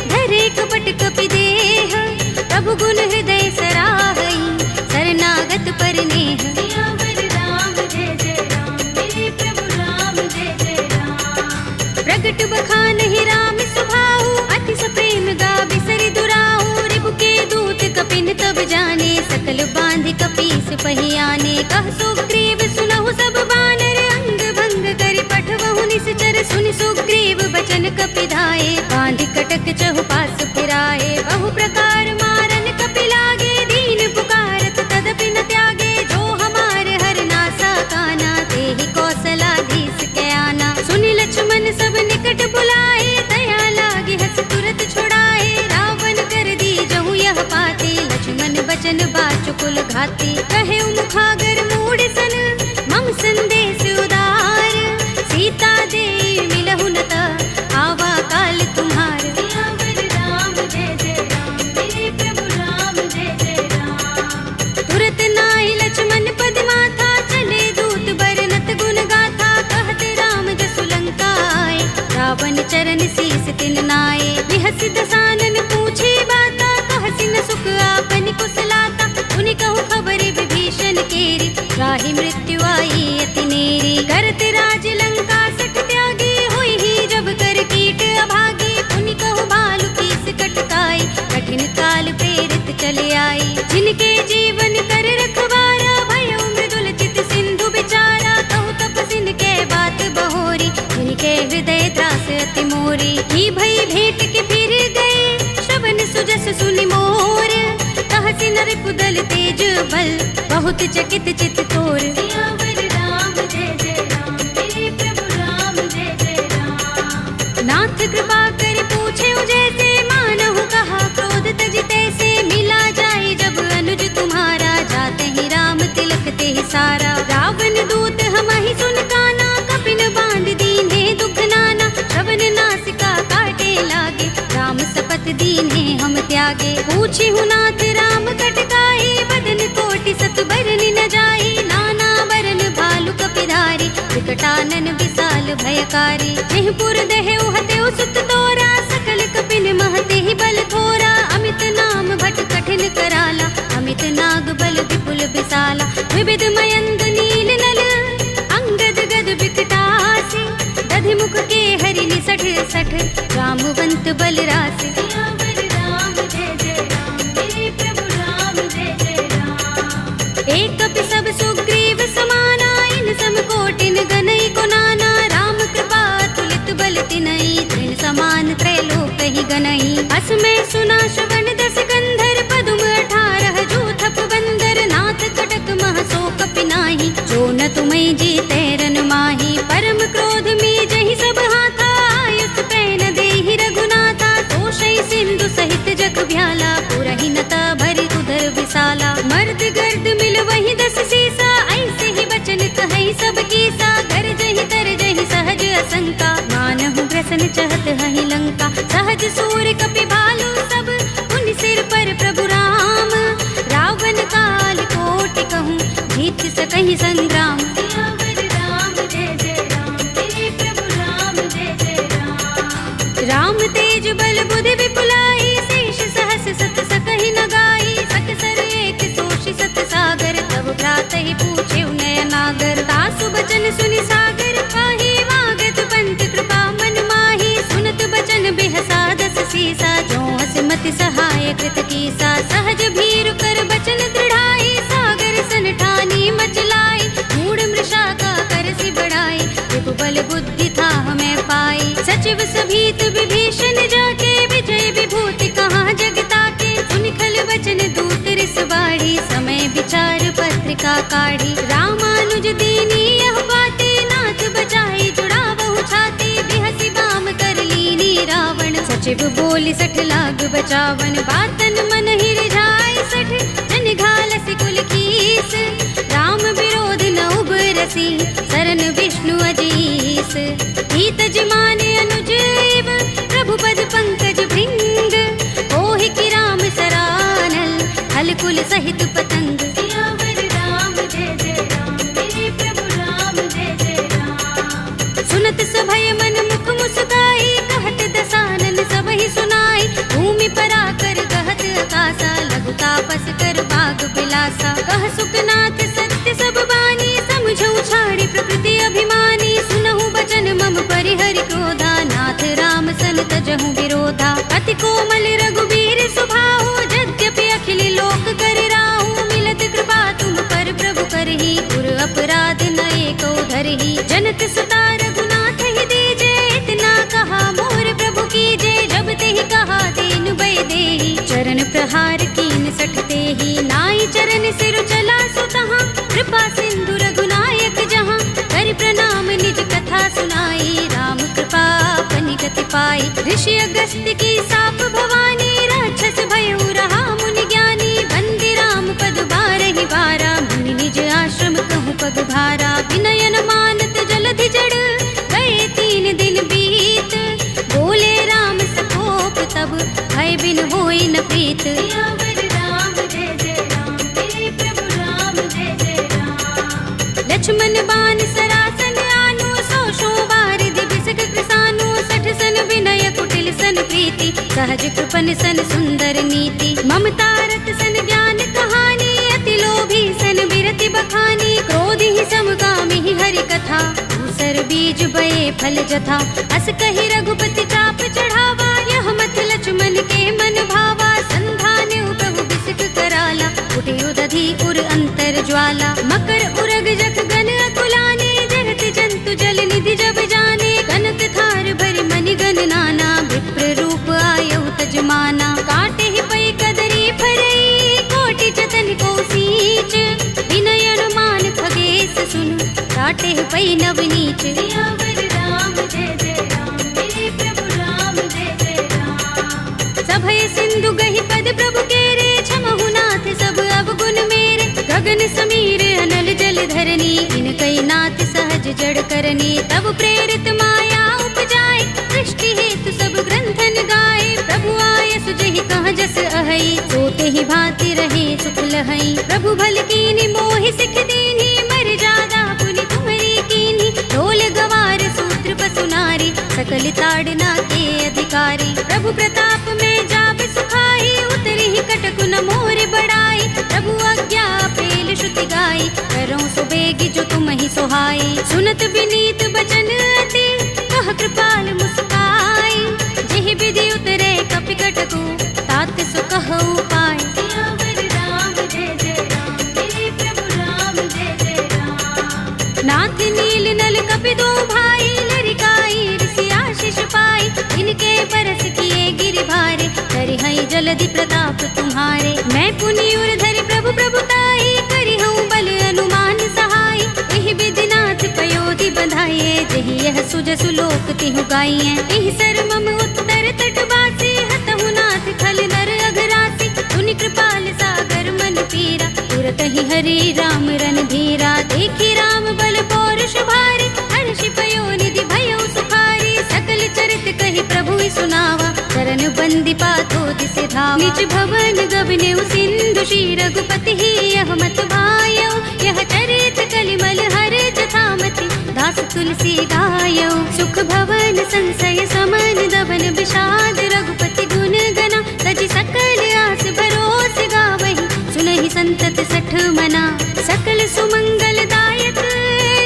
धरे कपट कपि देह। प्रभु गुण हृदय सराहई, शरणागत पर नेह। सियावर राम जय जय राम, मेरे प्रभु राम जय जय राम। प्रगट बखान ही राम सुभाऊ, अति सप्रेम गावि सरि दुराऊ। रिपु के दूत कपिन तब जाने, सकल बांधि कपीस पहि आने। कह सुग्रीव सुनहु सब बानर, अंग भंग करि पठवहु निश्चर। सुनि सुग्रीव बचन कपिधाए, बांध कटक चहुपास फिराए। बहु प्रकार मारन कपि लागे, दीन पुकारत तदपि न त्यागे। जो हमारे हर नासा काना, तेहि कौशलाधीश के आना। सुनि लक्ष्मण सब निकट बुलाए, दया लागे हस तुरत छुड़ाए। रावण कर दी जहु यह पाती, लक्ष्मण बचन बाचुकुल घाती। कहे मुखागर मूढ़ सन, मम संदेश उदार। सीता दे मिलहु न ता, आवा काल तुम्हार। सियावर राम जय जय राम, मेरे प्रभु राम जय जय राम। तुरत नाहि लक्ष्मण पद माथा, चले दूत बरनत गुण गाथा। कहत राम जसु लंका आए, रावण चरण शीस तिन नाए। बिहसि दसानन पूछे बाता, कहसि न सुख आपन कुशलाता। उनि कहु खबर विभीषण केरी, राहि मृत्यु आई अति नेरी। करत राज लंका सठ त्यागी, होई ही जब कर कीट अभागी। उनि कहु भालु कीस कटकाई, कठिन काल प्रेरित चले आई। जिनके जीवन कर रखवारा, भयो मृदुल चित सिंधु बिचारा। कहु तपसिन के बात बहोरी, जिनके हृदय त्रास अति मोरी। की भई भेंट के फिर गए, श्रवण सुजस सुनि मोर। कहसि नर कुदल तेज बल, बहुत चकित चित तोर। सियावर राम जय जय राम, मेरे प्रभु राम जय जय राम। नाथ कृपा कर पूछे जैसे, मानहु कहा क्रोध तज तैसे। मिला जाए जब अनुज तुम्हारा, जाते ही राम तिलक ते सारा। रावण दूत हमहि सुन काना, कपिन बांध दीन्हे दुख नाना। श्रवण नासिका काटे लागे, राम सपत दीन्हे हम त्यागे। पूछिहु नाथ राम कटकाई, बदन कोटि सत बरनि न जाई। नाना बरन भालु कपिधारी, विकटानन विशाल भयकारी। जेहपुर देहु हतेउ सुत तोरा, सकल कपिन महते ही बल थोरा। अमित नाम भट कठिन कराला, अमित नाग बल विपुल विशाला। विविध मयंग नील नल, अंगद गद विकटासी। दधि मुख के हरि निसठ सठ, रामवंत बल रासि। सियावर राम जय जय राम, मेरे प्रभु राम जय जय राम। एक कपि सब सुग्रीव समाना, इन सम कोटिन गनई को नाना। राम कृपा तुलित बल तिनई, तृण समान त्रैलोक ही गनई। अस में सुना श्रवण दस कंधर, पदुम 18 जूथप बंदर। नाथ कटक मह सो कपि नाही, जो न तुम्हें जीते रन माही। परम क्रोध में जहि सब हाथा, आयुष पैन देहि रघुनाथा। तोषै सिंधु सहित जग भ्याला, पुरहि नता भरि उदर विशाला। मर्द गर्द मिल वही 10 सीसा, ऐसे ही बचन कहै सब कीसा। गरजहि तरजहि सहज असंका, मानहु ग्रसन चहत हहि लंका। सहज सूर कपि भालु सब, उन सिर पर प्रभु राम। रावण काल कोटि कहूँ, जीत सकहि संग्राम। सियावर राम जय जय राम, मेरे प्रभु राम जय जय राम। राम तेज बल बुद्धि विपुलाई, शेष सहस सत सकहि न गाई। सकसर एक सोषि सत सागर, तब भ्रातहि पूछे नय नागर। तासु बचन सुनि सागर, पाहि वागत पंत कृपा मन माही। सुनत बचन बिहसा 10 सीसा, जो हस मति सहाय कृत कीसा। सहज भीरु कर बचन दृढ़ाई, सागर सन ठानी मचलाई। मूढ़ मृषा का करसि बढ़ाई, विभु बल बुद्धि था हमें पाई। सचिव सभीत विभीषण जाके, विजय विभूति कहाँ जगता के। सुनि खल बचन दूत रिस बाढ़ी, समय विचार पत्रिका काढ़ी। रामानुज दीनी यह बातें, नाथ बचाई जुड़ावहु छाती। बिहसि बाम कर लीनी रावण, सचिव बोली 60 लाग बचावन। बातन मन ही रिझाई 60, जन घालसि कुल कीस। राम विरोध न उबरसी, सरन विष्णु अजीस। हित जमाने अनुज एव, प्रभु पद पंकज भृंग। ओहि कि राम सरानल, हल कुल सहित पतंग। सियावर राम जय जय राम, मेरे प्रभु राम जय जय राम। सुनत सभय मन मुख मुस्काई, कहत दसानन सबहि सुनाई। भूमि पराकर गहत आकाशा, लघु तापस कर बाग बिलासा। कह सुखनाथ सत्य सब बानी, समझौ छाड़ी प्रकृति अभिमानी। सुनहु बचन मम परिहरि क्रोधा, नाथ राम सन तजहु विरोधा। अति कोमल रघुबीर सुभाहु, यद्यपि अखिल लोक कर राहु। मिलत कृपा तुम पर प्रभु करही, पुर अपराध न एको धरही। जनत सुता रघुनाथ ही दीजे, इतना कहा मोर प्रहार कीन सठते ही नाई चरण सिर चला सो तहाँ कृपा सिंधु रघुनायक जहाँ कर प्रणाम निज कथा सुनाई राम कृपा अपनी गति पाई ऋषि अगस्त्य की साप भवानी राक्षस भयउ रहा मुनि ज्ञानी बंदी राम पद बारहि बारा मुनि निज आश्रम कहूँ पग भारा विनयन मानत जलधि जड़ गए 3 दिन बीत बोले राम सकोप तब भय बिन होई न प्रीत सियावर राम जय जय राम मेरे प्रभु राम जय जय राम लक्ष्मण बाण सरासन आनु सौ बारिधि बिसक कृसानु सठ सन विनय कुटिल सन प्रीति सहज कृपन सन सुंदर नीति ममता रत सन ज्ञान कहानी अति लोभी सन बिरति बखानी क्रोध ही समगामी ही हरि कथा दूसर बीज बये फल जथा अस कहि रघुपति चाप चढ़ावा यह मत लक्ष्मण के मन भावा संधान प्रभु बिसक कराला उठे उदधि उर अंतर ज्वाला मकर उरग जख गन अकुलाने जरत जंतु जल निधि जब जाने कनक थार भरि मनि गन नाना विप्र रूप आयु तजमाना काटे ही पै कदरी फरई कोटि जतन को सींच विनय अनुमान खगेश सुन काटे ही पै नवनीच सियावर राम जय जय राम मेरे प्रभु राम जय जय राम सभय सिंधु गहि पद प्रभु केरे क्षमहु नाथ सब अवगुण मेरे गगन समीर अनल जल धरनी इन कई नाथ सहज जड़ करनी तब प्रेरित माया उपजाए सृष्टि हेतु सब ग्रंथन गाए प्रभु आय सुजहि कह जस अहै सोते ही भांति रहे सुख लहै प्रभु भल कीनि मोहि सिख दीन्ही मर जादा पुनि तुम्हरी कीन्ही ढोल गवार सूत्र पसु नारी सकल ताड़ना के अधिकारी प्रभु प्रताप में जाप सुखाई उतरी ही कटकु न मोर बढ़ाई प्रभु आज्ञा पेल श्रुति गाई करो सुबेगी जो तुम ही सोहाई सुनत विनीत बचन अति कह कृपाल मुस्काई जेहि विधि उतरे कपि कटकु तात सु कहु पाय सियावर राम जय जय राम मेरे प्रभु राम जय जय राम नाथ नील नल कपि दो भाई लरिकाई ऋषि आशीष पाई इनके बरस किए गिरि भारे करि हई जलधि प्रताप तुम्हारे मैं पुनि उर धरि प्रभु प्रभुताई करि हूँ बल अनुमान सहाय एहि विधि नाथ पयोधि बंधाइए जहि यह सुजसु लोक तिहु गाइए एहि सर मम उत्तर तट बासी हतहु नाथ खल नर अघरासी तुनि कृपाल सागर मन पीरा तुरत ही हरि राम रन धीरा देखी राम बल पौरुष भारी हर्षि पयो निधि भयो सुखारी सकल चरित कहि प्रभु सुनावा चरण बंदी पाथो दिसे धावा निज भवन गबने सिंधु श्री रघुपति ही यह मत भायो यह चरित कलिमल हर जथामति दास तुलसी गायो सुख भवन संशय समन दबन विषाद रघुपति गुण गना तजि सकल आस भरोस गावहि सुनहि संतत सठ मना सकल सुमंगल दायक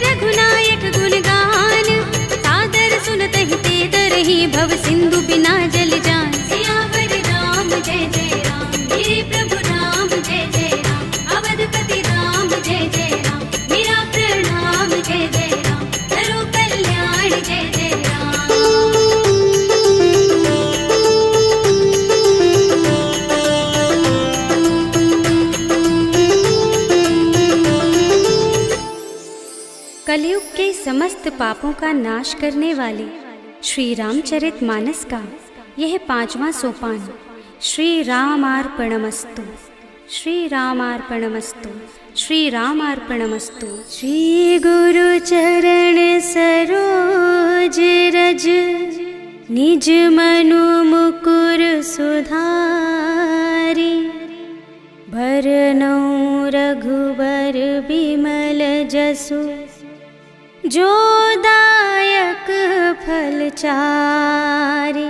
रघुनायक गुण गान सादर सुनत ही ते दरहि भव सिंधु बिना जल जान सियावर राम जय जय राम मेरे प्रभु राम जय जय राम अवधपति राम जय जय राम मेरा प्रणाम जय जय राम करो कल्याण जय जय राम कलयुग के समस्त पापों का नाश करने वाले श्री रामचरितमानस का यह 5वां सोपान श्री रामार्पणमस्तु श्री रामार्पणमस्तु श्री रामार्पणमस्तु श्री गुरु चरण सरोज रज निज मनु मुकुर सुधारी भरनौ रघुबर बिमल जसु जो दायक फल चारि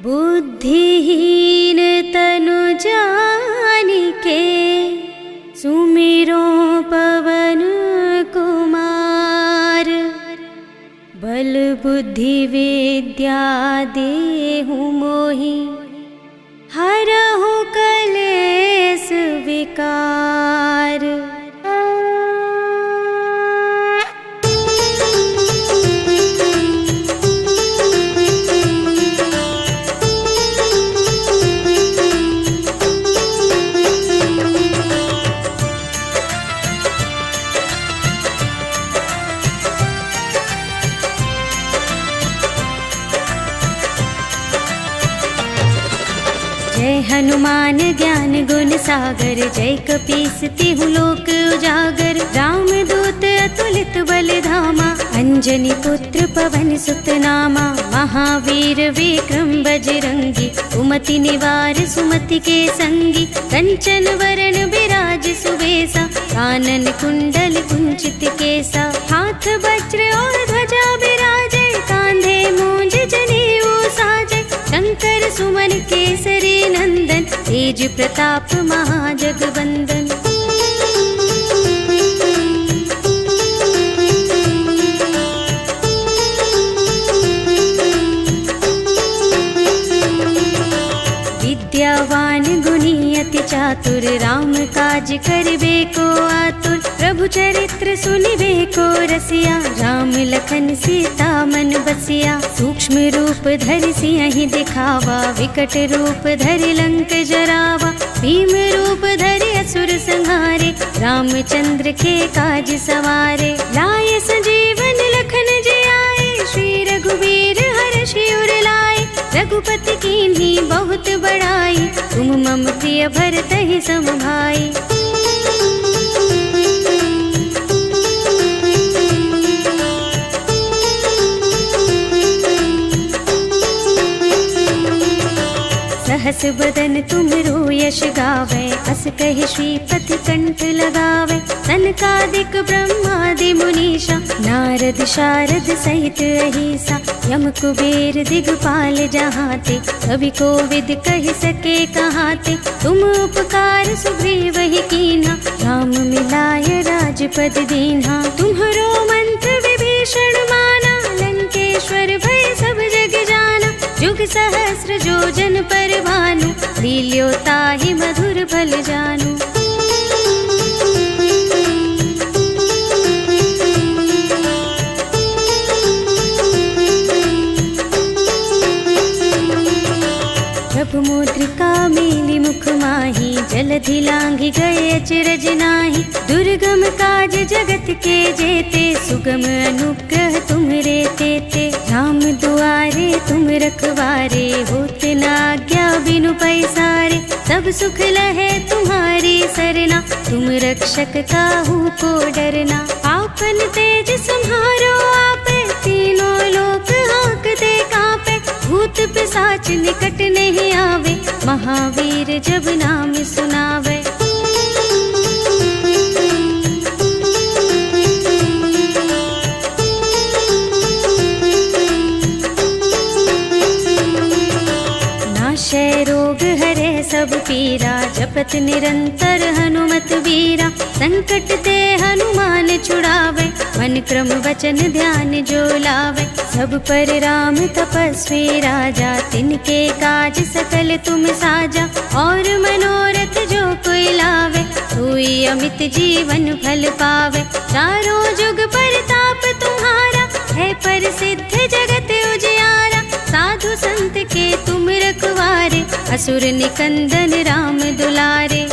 बुद्धिहीन तनु जानिके सुमिरो पवन कुमार बल बुद्धि विद्या देहु मोहि हरहु कलेस विकार जय हनुमान ज्ञान गुण सागर, जय कपीस तिहु लोक उजागर। राम दूत अतुलित बल धामा, अंजनी पुत्र पवन सुत नामा। महावीर विक्रम बजरंगी, कुमति निवार सुमति के संगी। कंचन वरण बिराज सुबेसा, कानन कुंडल कुंचित केसा। हाथ वज्र और ध्वजा बिराजे, कांधे मूंज जनेऊ साजे। शंकर सुमन केसरी नंदन, तेज प्रताप महाजगवंदन। विद्यावान गुणी अति चातुर, राम काज करिबे को आतुर। प्रभु चरित्र सुनिबे को रसिया, राम लखन सीता मन बसिया। सूक्ष्म रूप धरि सियहि दिखावा, विकट रूप धरि लंक जरावा। भीम रूप धरि असुर संहारे, रामचंद्र के काज सवारे। लाए संजीवन लखन जियाए, श्री रघुवीर हर्षि उर लाए। रघुपति कीन्ही बहुत बड़ाई, तुम मम प्रिय भरतहि सम भाई। सहस बदन तुमरो यश गावे, अस कहि श्रीपति कंठ लगावे। सनकादिक ब्रह्मादि मुनीषा, नारद शारद सहित अहिसा। यम कुबेर दिगपाल जहाते, कवि कोविद कहि सके कहाते। तुम उपकार सुग्रीव ही कीन्हा, राम मिलाय राजपद दीन्हा। तुम्हरो मंत्र विभीषण माना, लंकेश्वर भय सब जग जाना। जुग सहस्र जो जन पर भानु, लील्यो ताहि मधुर फल जानू। प्रभु मुद्रिका मेलि मुख माहि, जलधि लांघि गए अचरज नाहि। दुर्गम काज जगत के जेते, सुगम अनुग्रह तुम्हरे तेते। राम दुआरे तुम रखवारे, होत न आज्ञा बिनु पैसारे। सब सुख लहे तुम्हारी सरना, तुम रक्षक काहू को डरना। आपन तेज सम्हारो आपे, तीनों लोक हांकते कांपे। भूत पिशाच निकट नहीं आवे, महावीर जब नाम सुनावे। नाशय रोग हरे सब पीरा, जपत निरंतर हनुमत वीरा। संकट ते हनुमान छुड़ावे, मन क्रम वचन ध्यान जो लावे। सब पर राम तपस्वी राजा, तिनके काज सकल तुम साजा। और मनोरथ जो कोई लावे, सोई अमित जीवन फल पावे। चारों जुग परताप तुम्हारा, है प्रसिद्ध जगत उजियारा। साधु संत के तुम रखवारे, असुर निकंदन राम दुलारे।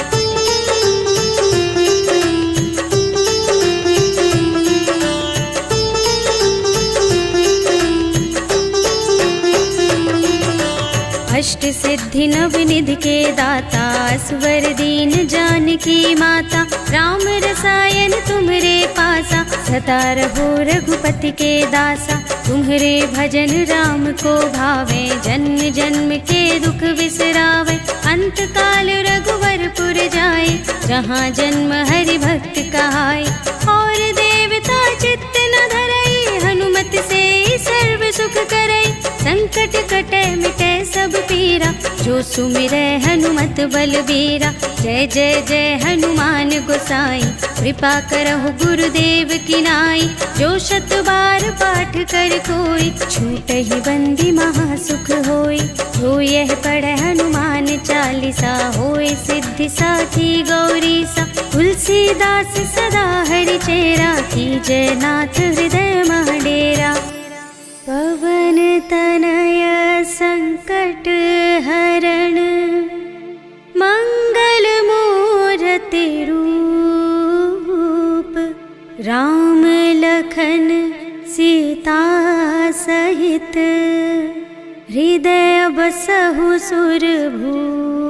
अष्ट सिद्धि नव निधि के दाता, असवर दीन जानकी माता। राम रसायन तुम्हरे पासा, सदा रहो रघुपति के दासा। तुम्हरे भजन राम को भावे, जन्म जन्म के दुख बिसरावे। अंत काल रघुवरपुर जाए, जहाँ जन्म हरि भक्त कहाए। और देवता चित्त न धरई, हनुमत से सर्व सुख करई। संकट कटे मिटे सब पीरा, जो सुमिरै हनुमत बलबीरा। जय जय जय हनुमान गोसाई, कृपा करहु गुरुदेव की नाई। जो शत बार पाठ कर कोई, छूटहि बंदी महासुख होई। जो यह पढ़े हनुमान चालीसा, होय सिद्धि साखी गौरीसा। तुलसीदास सदा हरि चेरा, कीजय नाथ हृदय मह डेरा। पवन तनय संकट हरण, मंगल मूरति रूप। राम लखन सीता सहित, हृदय बसहु सुरभूप।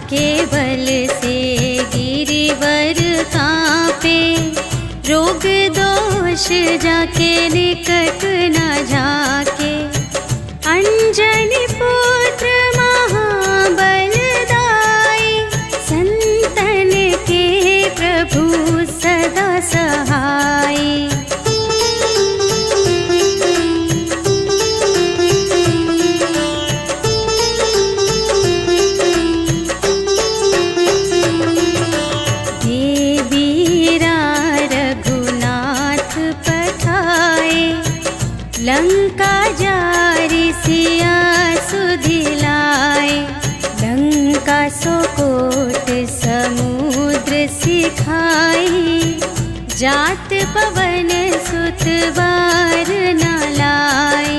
केवल से गिरिवर कांपे, रोग दोष जाके निकट न झाके। अंजनी पुत्र महाबलदाई, संतन के प्रभु सदा सहाय। लंका जारी सिया सुधिलाए, लंका सोकोट समुद्र सिखाई। जात पवन सुत बार न लाए,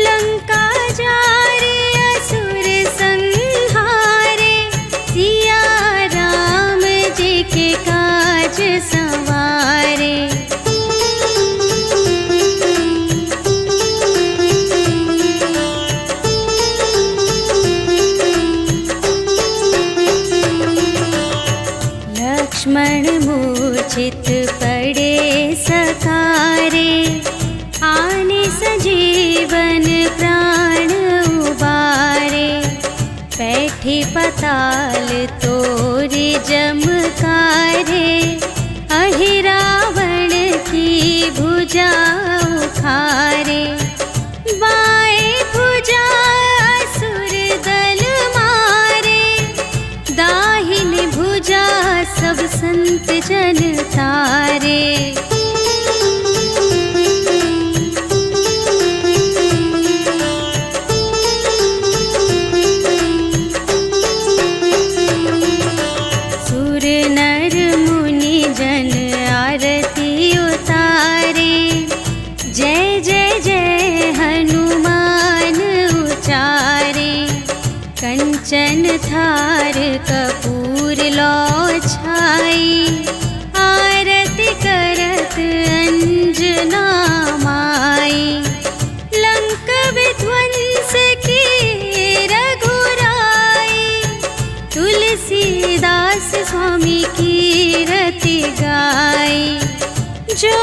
लंका जारी असुर संहारे। सिया राम जी के काज संवारे। लक्ष्मण मूर्छित पड़े सकारे, आने सजीवन प्राण उबारे। बैठी पताल तोरी जमकारे, अहि रावण की भुजा उखारे। बाएं भुजा असुर दल मारे, दाहिन भुजा सब संत जन तारे। सुर नर मुनि जन आरती उतारे, जय जय जय हनुमान उचारे। कंचन थार कपूर लो छाई, आरती करत अंजना माई। लंक विध्वंस की रघुराई, तुलसीदास स्वामी की रति गाई। जो